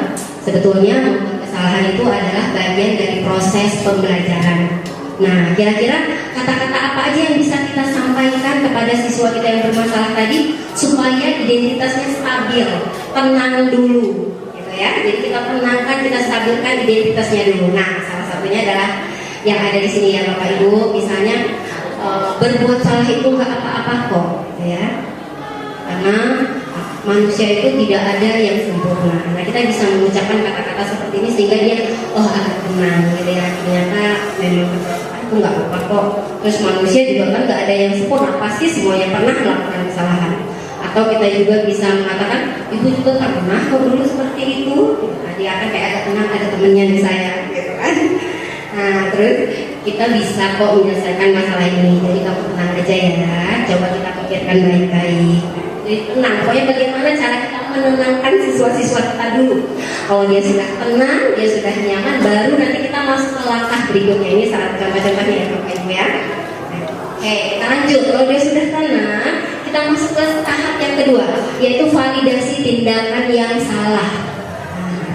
sebetulnya membuat kesalahan kesalahan itu adalah bagian dari proses pembelajaran. Nah, kira-kira kata-kata apa aja yang bisa kita sampaikan kepada siswa kita yang bermasalah tadi supaya identitasnya stabil, tenang dulu, gitu ya. Jadi kita tenangkan, kita stabilkan identitasnya dulu. Nah, salah satunya adalah yang ada di sini ya Bapak Ibu, misalnya berbuat salah itu nggak apa-apa kok, gitu ya. Karena manusia itu tidak ada yang sempurna. Nah, kita bisa mengucapkan kata-kata seperti ini sehingga dia agak tenang gitu ya. Ternyata memang aku nggak apa-apa kok. Terus manusia juga kan nggak ada yang sempurna, pasti semuanya pernah melakukan kesalahan. Atau kita juga bisa mengatakan, ibu juga pernah kok dulu seperti itu. Nah, dia akan kayak agak tenang, ada temennya di saya gitu kan. Nah, terus kita bisa kok menyelesaikan masalah ini. Jadi kamu tenang aja ya. Coba kita pikirkan baik-baik. Jadi tenang. Pokoknya bagaimana cara kita menenangkan siswa-siswa kita dulu. Kalau dia sudah tenang, dia sudah nyaman, baru nanti kita masuk ke langkah berikutnya. Ini salah contoh-contohnya ya Bapak Ibu ya. Oke, kita lanjut. Kalau dia sudah tenang, kita masuk ke tahap yang kedua, yaitu validasi tindakan yang salah.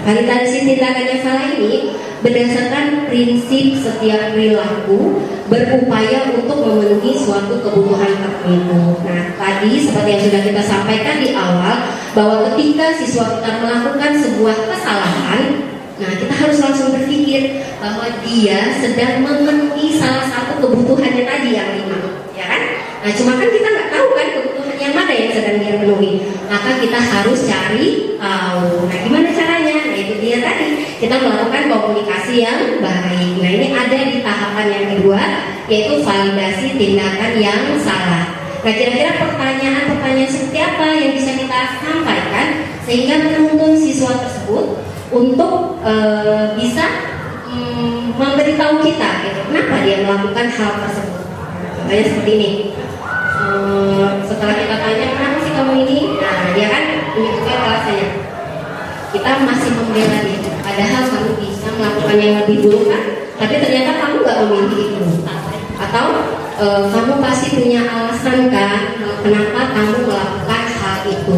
Validasi tindakan yang salah ini berdasarkan prinsip setiap perilaku berupaya untuk memenuhi suatu kebutuhan tertentu. Nah, tadi seperti yang sudah kita sampaikan di awal, bahwa ketika siswa kita melakukan sebuah kesalahan, nah kita harus langsung berpikir bahwa dia sedang memenuhi salah satu kebutuhannya tadi yang 5, ya kan? Nah, cuma kan kita nggak tahu kan kebutuhan yang mana yang sedang dia penuhi. Maka kita harus cari tahu. Nah, gimana caranya? Nah, itu dia tadi. Kita melakukan komunikasi yang baik. Nah, ini ada di tahapan yang kedua, yaitu validasi tindakan yang salah. Nah, kira-kira pertanyaan-pertanyaan seperti apa yang bisa kita sampaikan sehingga menuntun siswa tersebut untuk bisa memberitahu kita, gitu, kenapa dia melakukan hal tersebut. Contohnya seperti ini. Setelah kita tanya, kenapa sih kamu ini? Nah, dia kan menunjukkan alasannya. Kita masih membela dia, padahal kamu bisa melakukan yang lebih buruk kan? Tapi ternyata kamu gak memilih itu. Atau kamu pasti punya alasan kan kenapa kamu melakukan hal itu.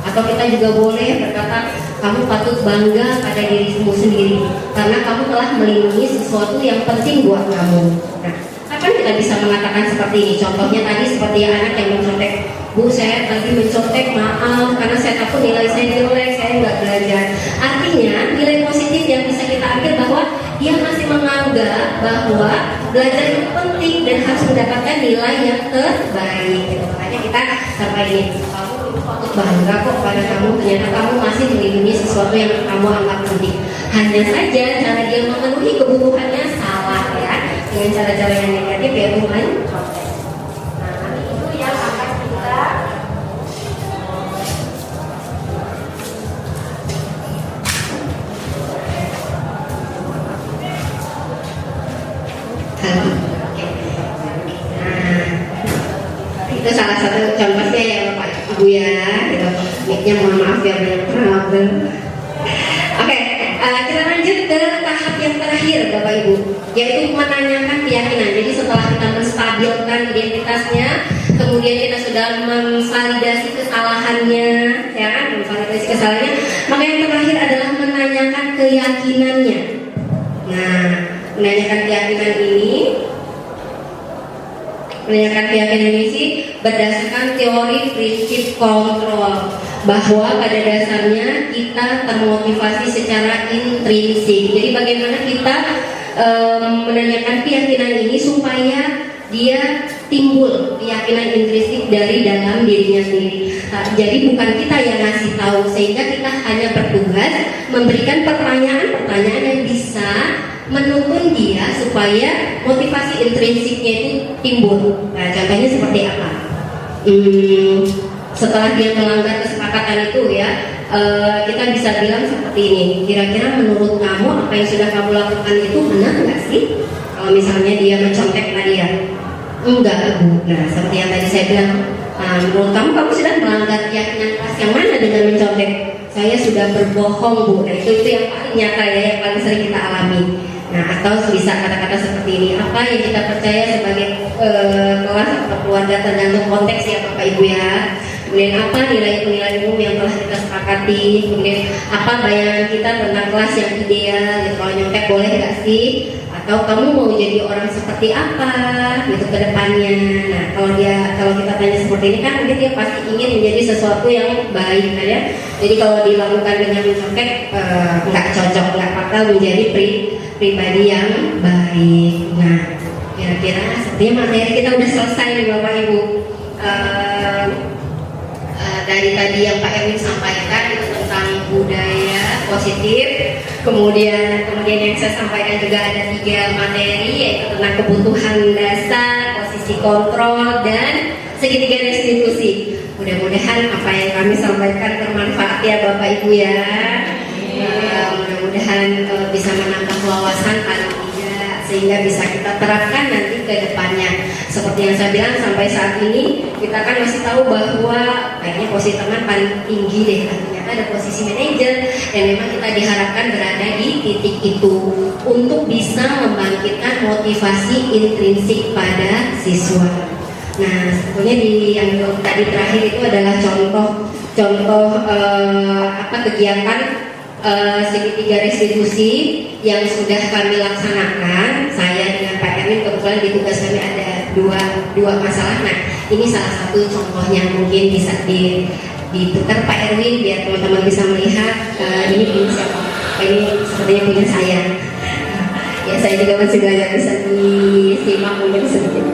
Atau kita juga boleh berkata, kamu patut bangga pada dirimu sendiri karena kamu telah melindungi sesuatu yang penting buat kamu. Nah, kapan kita bisa mengatakan seperti ini? Contohnya tadi seperti anak yang mencontek, Bu, saya tadi mencontek, maaf karena saya takut nilai saya jelek, saya nggak belajar. Artinya nilai positif yang bisa kita ambil bahwa dia masih menganggap bahwa belajar itu penting dan harus mendapatkan nilai yang terbaik. Gitu. Makanya kita sampai ini, kamu patut bangga kok pada kamu, ternyata kamu masih melindungi sesuatu yang kamu anggap penting. Hanya saja cara dia memenuhi kebutuhannya salah ya, dengan cara-cara yang negatif ya mulai protes. Nah, itu yang akan kita itu salah satu contohnya ya Bapak Ibu ya, gitu. Mic-nya mohon maaf ya banyak trouble. Oke, kita lanjut ke tahap yang terakhir Bapak Ibu, yaitu menanyakan keyakinan. Jadi setelah kita menstabilkan identitasnya, kemudian kita sudah memvalidasi kesalahannya, ya kan, memvalidasi kesalahannya, maka yang terakhir adalah menanyakan keyakinannya. Nah, menanyakan keyakinan ini sih berdasarkan teori prinsip kontrol, bahwa pada dasarnya kita termotivasi secara intrinsik. Jadi bagaimana kita menanyakan keyakinan ini supaya dia timbul keyakinan intrinsik dari dalam dirinya sendiri. Jadi bukan kita yang ngasih tahu, sehingga kita hanya bertugas memberikan pertanyaan-pertanyaan yang bisa menuntun dia supaya motivasi intrinsiknya itu timbul. Nah, contohnya seperti apa? Setelah dia melanggar kesepakatan itu ya, kita bisa bilang seperti ini. Kira-kira menurut kamu apa yang sudah kamu lakukan itu benar nggak sih? Kalau misalnya dia mencontek tadi ya, enggak Bu. Nah, seperti yang tadi saya bilang, menurut kamu sudah melanggar keyakinan kelas yang mana dengan mencontek? Saya sudah berbohong Bu. Nah, itu yang paling nyata ya, yang paling sering kita alami. Nah, atau bisa kata-kata seperti ini, apa yang kita percaya sebagai kelas atau keluarga, tergantung konteks ya Bapak Ibu ya. kemudian apa nilai-nilai umum yang telah kita sepakati, kemudian apa bayangan kita tentang kelas yang ideal gitu. Kalau nyontek boleh nggak sih, atau kamu mau jadi orang seperti apa gitu ke depannya. Nah kalau kita tanya seperti ini kan mungkin dia pasti ingin menjadi sesuatu yang baik kan ya. Jadi kalau dilakukan dengan mencontek nggak cocok, nggak bakal menjadi pribadi yang baik. Nah kira-kira sepertinya materi kita udah selesai nih Bapak Ibu. Dari tadi yang Pak Erwin sampaikan itu tentang budaya positif, kemudian yang saya sampaikan juga ada 3 materi, yaitu tentang kebutuhan dasar, posisi kontrol, dan segitiga restitusi. Mudah-mudahan apa yang kami sampaikan bermanfaat ya Bapak Ibu ya. Mudah-mudahan bisa menambah wawasan paling tidak, sehingga bisa kita terapkan nanti ke depannya. Seperti yang saya bilang, sampai saat ini kita kan masih tahu bahwa kayaknya posisi teman paling tinggi deh, ternyata ada posisi manajer, dan memang kita diharapkan berada di titik itu untuk bisa membangkitkan motivasi intrinsik pada siswa. Nah sebetulnya yang tadi terakhir itu adalah contoh kegiatan segitiga restitusi yang sudah kami laksanakan. Saya dengan Pak Erwin kebetulan di tugas kami ada dua masalah. Nah ini salah satu contohnya, mungkin bisa ditukar Pak Erwin biar teman-teman bisa melihat ini punya siapa. Ini sepertinya punya saya. Ya saya juga masih belajar, bisa disimak mungkin sedikit.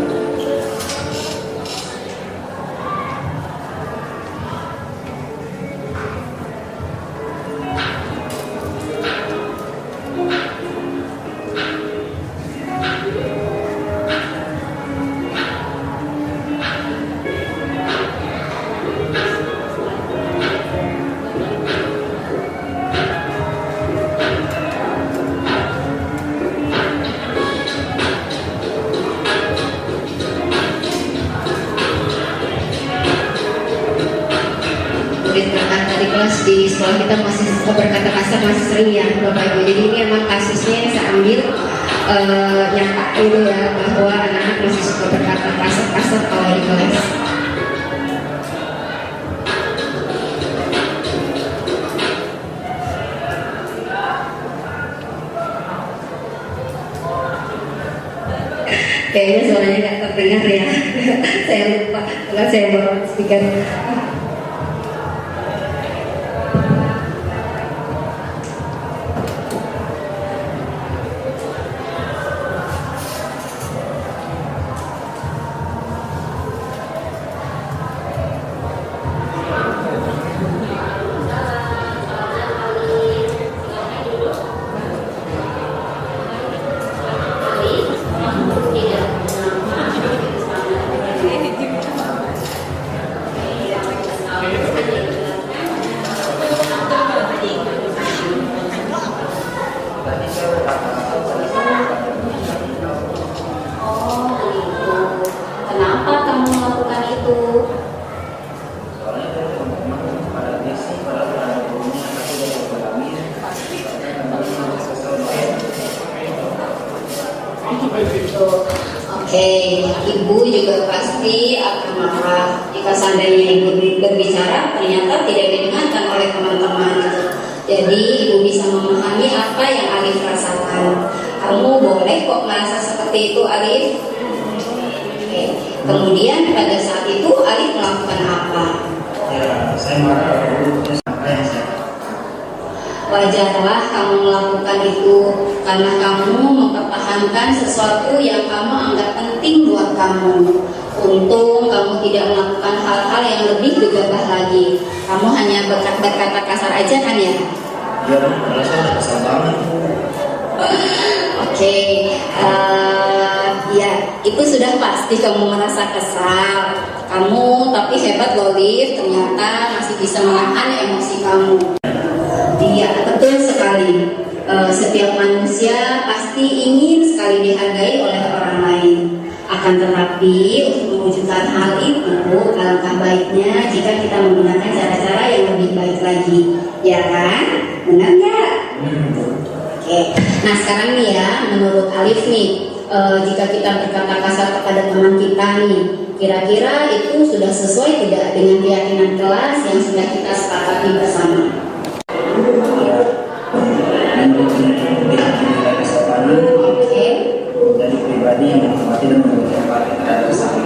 Di sekolah kita masih berkata kasar, masih sering ya Bapak Ibu. Jadi ini emang kasusnya yang saya ambil nyata itu ya, bahwa anak-anak masih suka berkata kasar kalau di kelas. Kayaknya suaranya nggak terdengar ya. Saya lupa kalau saya bawa speaker. Oke, Ibu juga pasti akan marah jika seandainya Ibu berbicara ternyata tidak didengarkan oleh teman-teman. Jadi Ibu bisa memahami apa yang Alif rasakan. Kamu boleh kok merasa seperti itu, Alif. Oke. Kemudian pada saat itu Alif melakukan apa? Ya, saya marah apa yang saya. Wajarlah kamu melakukan itu karena kamu mempertahankan sesuatu yang kamu anggap penting buat kamu. Untung kamu tidak melakukan hal-hal yang lebih gegabah lagi. Kamu hanya berkata kasar aja kan ya? Ya, kalau saya udah kesal banget. Oke, ya itu sudah pasti kamu merasa kesal. Kamu tapi hebat loh, Liv, ternyata masih bisa menahan emosi kamu. Iya, betul sekali. Setiap manusia pasti ingin sekali dihargai oleh orang lain. Akan tetapi untuk mewujudkan hal itu, alangkah baiknya jika kita menggunakan cara-cara yang lebih baik lagi, ya kan? Benar nggak? Oke. Nah sekarang nih ya, menurut Alif nih, jika kita berkata kasar kepada teman kita nih, kira-kira itu sudah sesuai tidak dengan keyakinan kelas yang sudah kita sepakati bersama? Oke. Dari pribadi yang menghormati dan menghormati terhadap sesama.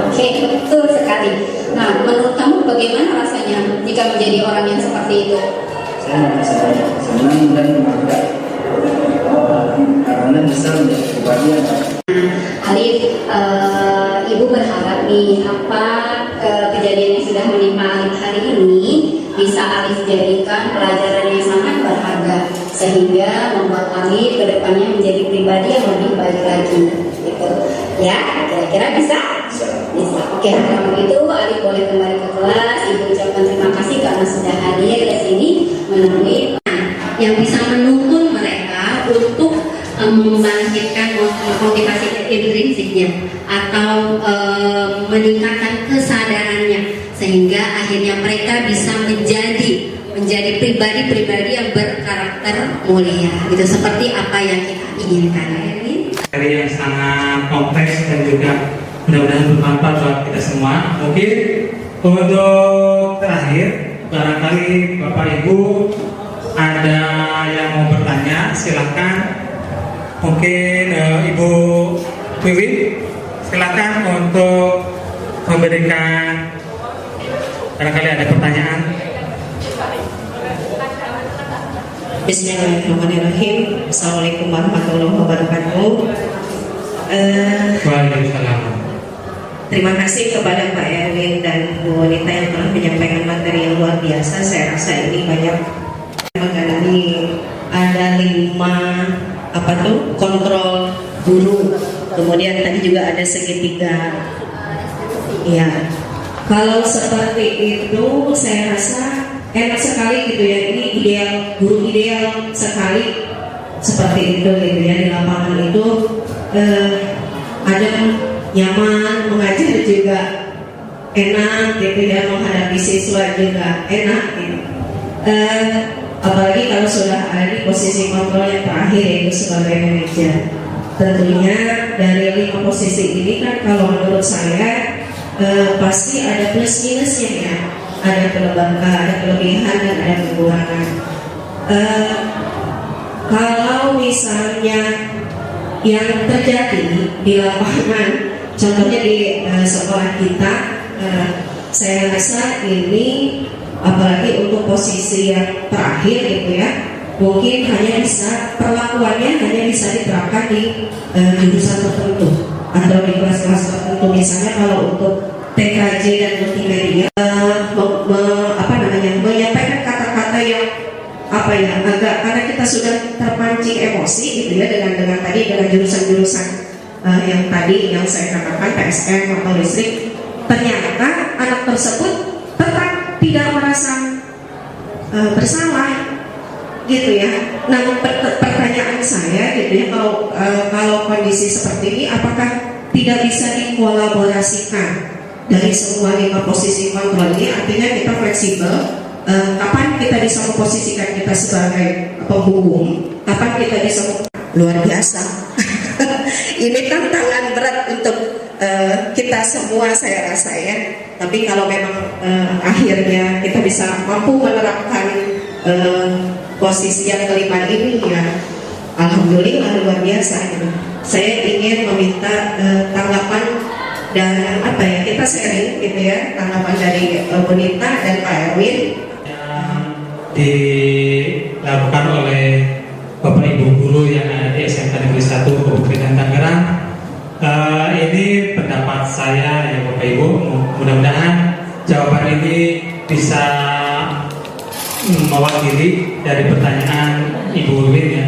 Oke, betul sekali. Nah, menurut kamu bagaimana rasanya jika menjadi orang yang seperti itu? Saya merasa senang dan bangga karena bisa menjadi pribadi yang Alif, Ibu berharap nih apa kejadian yang sudah menimpa Alif hari ini bisa Alif jadikan pelajaran yang sangat berharga sehingga membuat Alif kedepannya menjadi pribadi yang lebih baik lagi, gitu. Ya, kira-kira bisa? Bisa. Oke, kalau begitu Alif boleh kembali ke kelas. Ibu ucapkan terima kasih karena sudah hadir di sini menemui yang bisa menuntun mereka untuk membangkitkan motivasi intrinsiknya atau meningkatkan kesadarannya sehingga akhirnya mereka bisa menjadi pribadi-pribadi yang berkarakter mulia, gitu seperti apa yang kita inginkan. Materi yang sangat kompleks dan juga mudah-mudahan bermanfaat buat kita semua. Mungkin untuk terakhir, barangkali Bapak Ibu ada yang mau bertanya, silahkan. Mungkin Ibu Wiwi, silakan untuk memberikan, barangkali ada pertanyaan. Bismillahirrahmanirrahim. Assalamualaikum warahmatullahi wabarakatuh. Waalaikumsalam. Terima kasih kepada Pak Erwin dan Bu Wanita yang telah menyampaikan materi yang luar biasa. Saya rasa ini banyak mengenai ada 5 kontrol guru. Kemudian tadi juga ada segitiga. Ya, kalau seperti itu saya rasa enak sekali gitu ya. Ini ideal, guru ideal sekali seperti itu gitu ya. Di lapangan itu ada nyaman, mengajar juga enak gitu ya, menghadapi siswa juga enak gitu. Apalagi kalau sudah ada di posisi kontrol yang terakhir yaitu sebagai manajer. Tentunya dari 5 posisi ini kan kalau menurut saya pasti ada plus minusnya ya. Ada kelebihan dan ada kekurangan. Kalau misalnya yang terjadi di lapangan, contohnya di sekolah kita, saya rasa ini apalagi untuk posisi yang terakhir gitu ya, mungkin hanya bisa perlakuannya hanya bisa diterapkan di jurusan tertentu atau di kelas-kelas tertentu. Misalnya kalau untuk TKJ dan multimedia menyampaikan kata-kata yang agak, karena kita sudah terpancing emosi gitu ya dengan jurusan-jurusan yang tadi yang saya katakan PSM atau listrik, ternyata anak tersebut tetap tidak merasa bersalah gitu ya. Nah, pertanyaan saya gitu ya, kalau kondisi seperti ini apakah tidak bisa dikolaborasikan dari semua 5 posisi kontrol ini? Artinya kita fleksibel. Kapan kita bisa memposisikan kita sebagai penghubung, kapan kita bisa luar biasa. Ini tantangan berat untuk kita semua saya rasa ya. Tapi kalau memang akhirnya kita bisa mampu menerapkan posisi yang kelima ini ya, alhamdulillah luar biasa. Saya ingin meminta tanggapan dan kita sharing gitu ya, tanggapan dari Bu Nita dan Pak Erwin. Dilakukan oleh Bapak Ibu guru yang ada di SMK Negeri 1 Kabupaten Tangerang. Ini pendapat saya ya Bapak Ibu, mudah-mudahan jawaban ini bisa mewakili dari pertanyaan Ibu Ulin ya.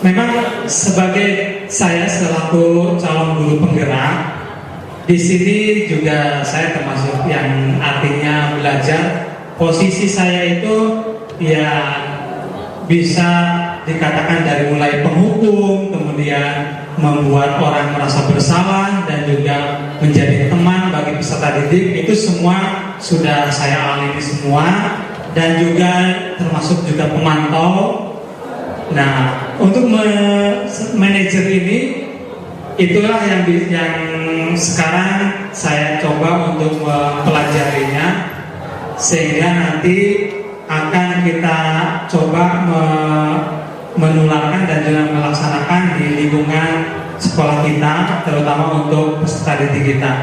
Memang sebagai saya selaku calon guru penggerak, di sini juga saya termasuk yang artinya belajar. Posisi saya itu ya bisa dikatakan dari mulai penghukum, kemudian membuat orang merasa bersalah, dan juga menjadi teman bagi peserta didik. Itu semua sudah saya alami semua, dan juga termasuk juga pemantau. Nah, untuk manajer ini itulah yang sekarang saya coba untuk mempelajarinya, sehingga nanti akan kita coba menularkan dan juga melaksanakan di lingkungan sekolah kita, terutama untuk peserta didik kita.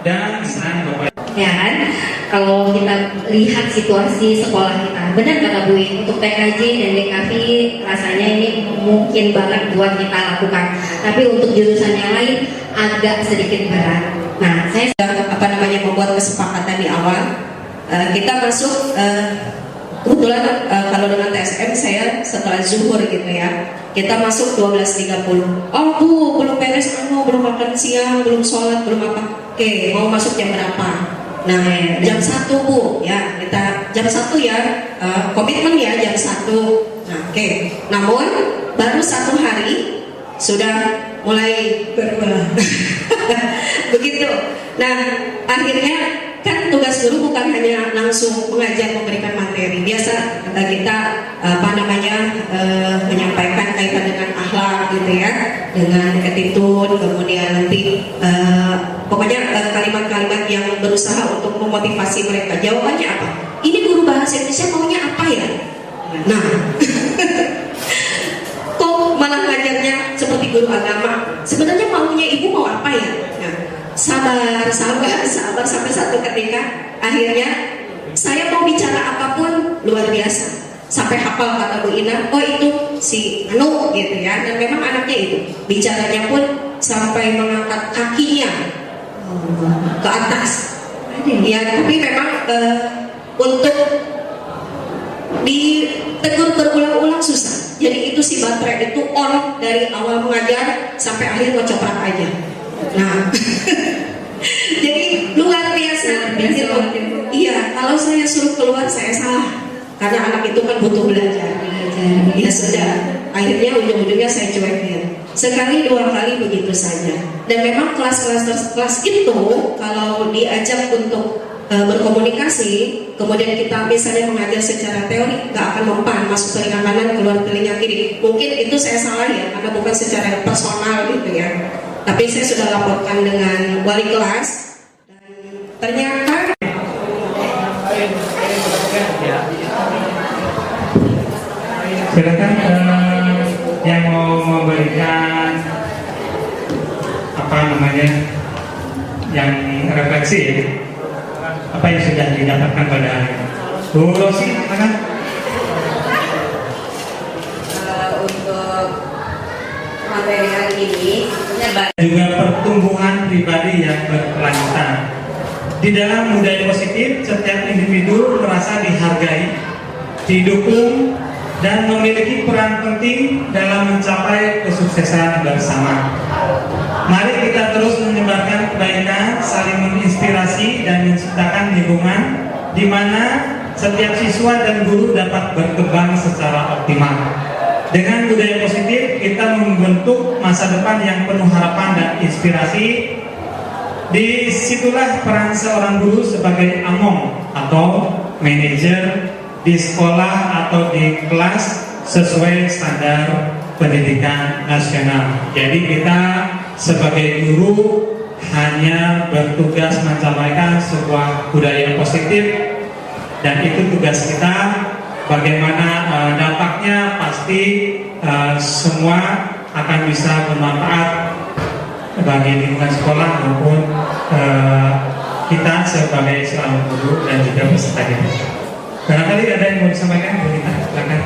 Dan saya Bapak. Ya kan, kalau kita lihat situasi sekolah kita, benar kata Bu In, untuk PKJ dan DKV rasanya ini mungkin banget buat kita lakukan, tapi untuk jurusan yang lain agak sedikit berat. Nah, saya membuat kesepakatan di awal, kita masuk kebetulan kalau dengan TSM saya setelah zuhur gitu ya, kita masuk 12.30. Oh Bu, belum beres, belum makan siang, belum sholat, belum apa. Oke, mau masuk jam berapa? Nah, jam 1 Bu, ya kita jam 1 ya, komitmen ya jam 1. Nah, oke. Namun baru 1 hari sudah mulai berubah. Begitu. Nah, akhirnya kan tugas guru bukan hanya langsung mengajar memberikan materi. Biasa kita menyampaikan kaitan dengan akhlak gitu ya, dengan attitude, kemudian nanti pokoknya kalimat-kalimat yang berusaha untuk memotivasi mereka. Jawabannya apa? Ini guru bahasa Indonesia maunya apa ya? Nah, kok malah ngajarnya seperti guru agama? Sebenarnya maunya ibu mau apa ya? Nah, sabar sampai satu ketika akhirnya saya mau bicara apapun luar biasa, sampai hafal kata Bu Ina, oh itu si Anu gitu ya. Dan memang anaknya itu bicaranya pun sampai mengangkat kakinya ke atas ya, tapi memang untuk ditegur berulang-ulang susah. Jadi itu si baterai itu on dari awal mengajar sampai akhir ngecoprak aja. Nah, jadi luar biasa. Iya, kalau saya suruh keluar saya salah, karena anak itu kan butuh belajar. Ya sudah, akhirnya ujung-ujungnya saya cuekin. Sekali 2 kali begitu saja. Dan memang kelas itu kalau diajak untuk berkomunikasi, kemudian kita misalnya mengajar secara teori, nggak akan mempan, masuk telinga kanan keluar telinga kiri. Mungkin itu saya salah ya, karena bukan secara personal gitu ya. Tapi saya sudah laporkan dengan wali kelas, dan ternyata silakan yang mau memberikan yang refleksi ya, apa yang sudah didapatkan pada hari ini. Bu Rosi, silakan. untuk materi hari ini Juga pertumbuhan pribadi yang berkelanjutan. Di dalam budaya positif, setiap individu merasa dihargai, didukung, dan memiliki peran penting dalam mencapai kesuksesan bersama. Mari kita terus menyebarkan kebaikan, saling menginspirasi, dan menciptakan lingkungan di mana setiap siswa dan guru dapat berkembang secara optimal. Dengan budaya positif, kita membentuk masa depan yang penuh harapan dan inspirasi. Disitulah peran seorang guru sebagai among atau manajer di sekolah atau di kelas sesuai standar pendidikan nasional. Jadi kita sebagai guru hanya bertugas menyampaikan sebuah budaya positif, dan itu tugas kita. Bagaimana dampaknya pasti semua akan bisa bermanfaat bagi lingkungan sekolah maupun kita sebagai seorang guru dan juga peserta didik. Barangkali ada yang mau disampaikan, Bu Rita, silakan.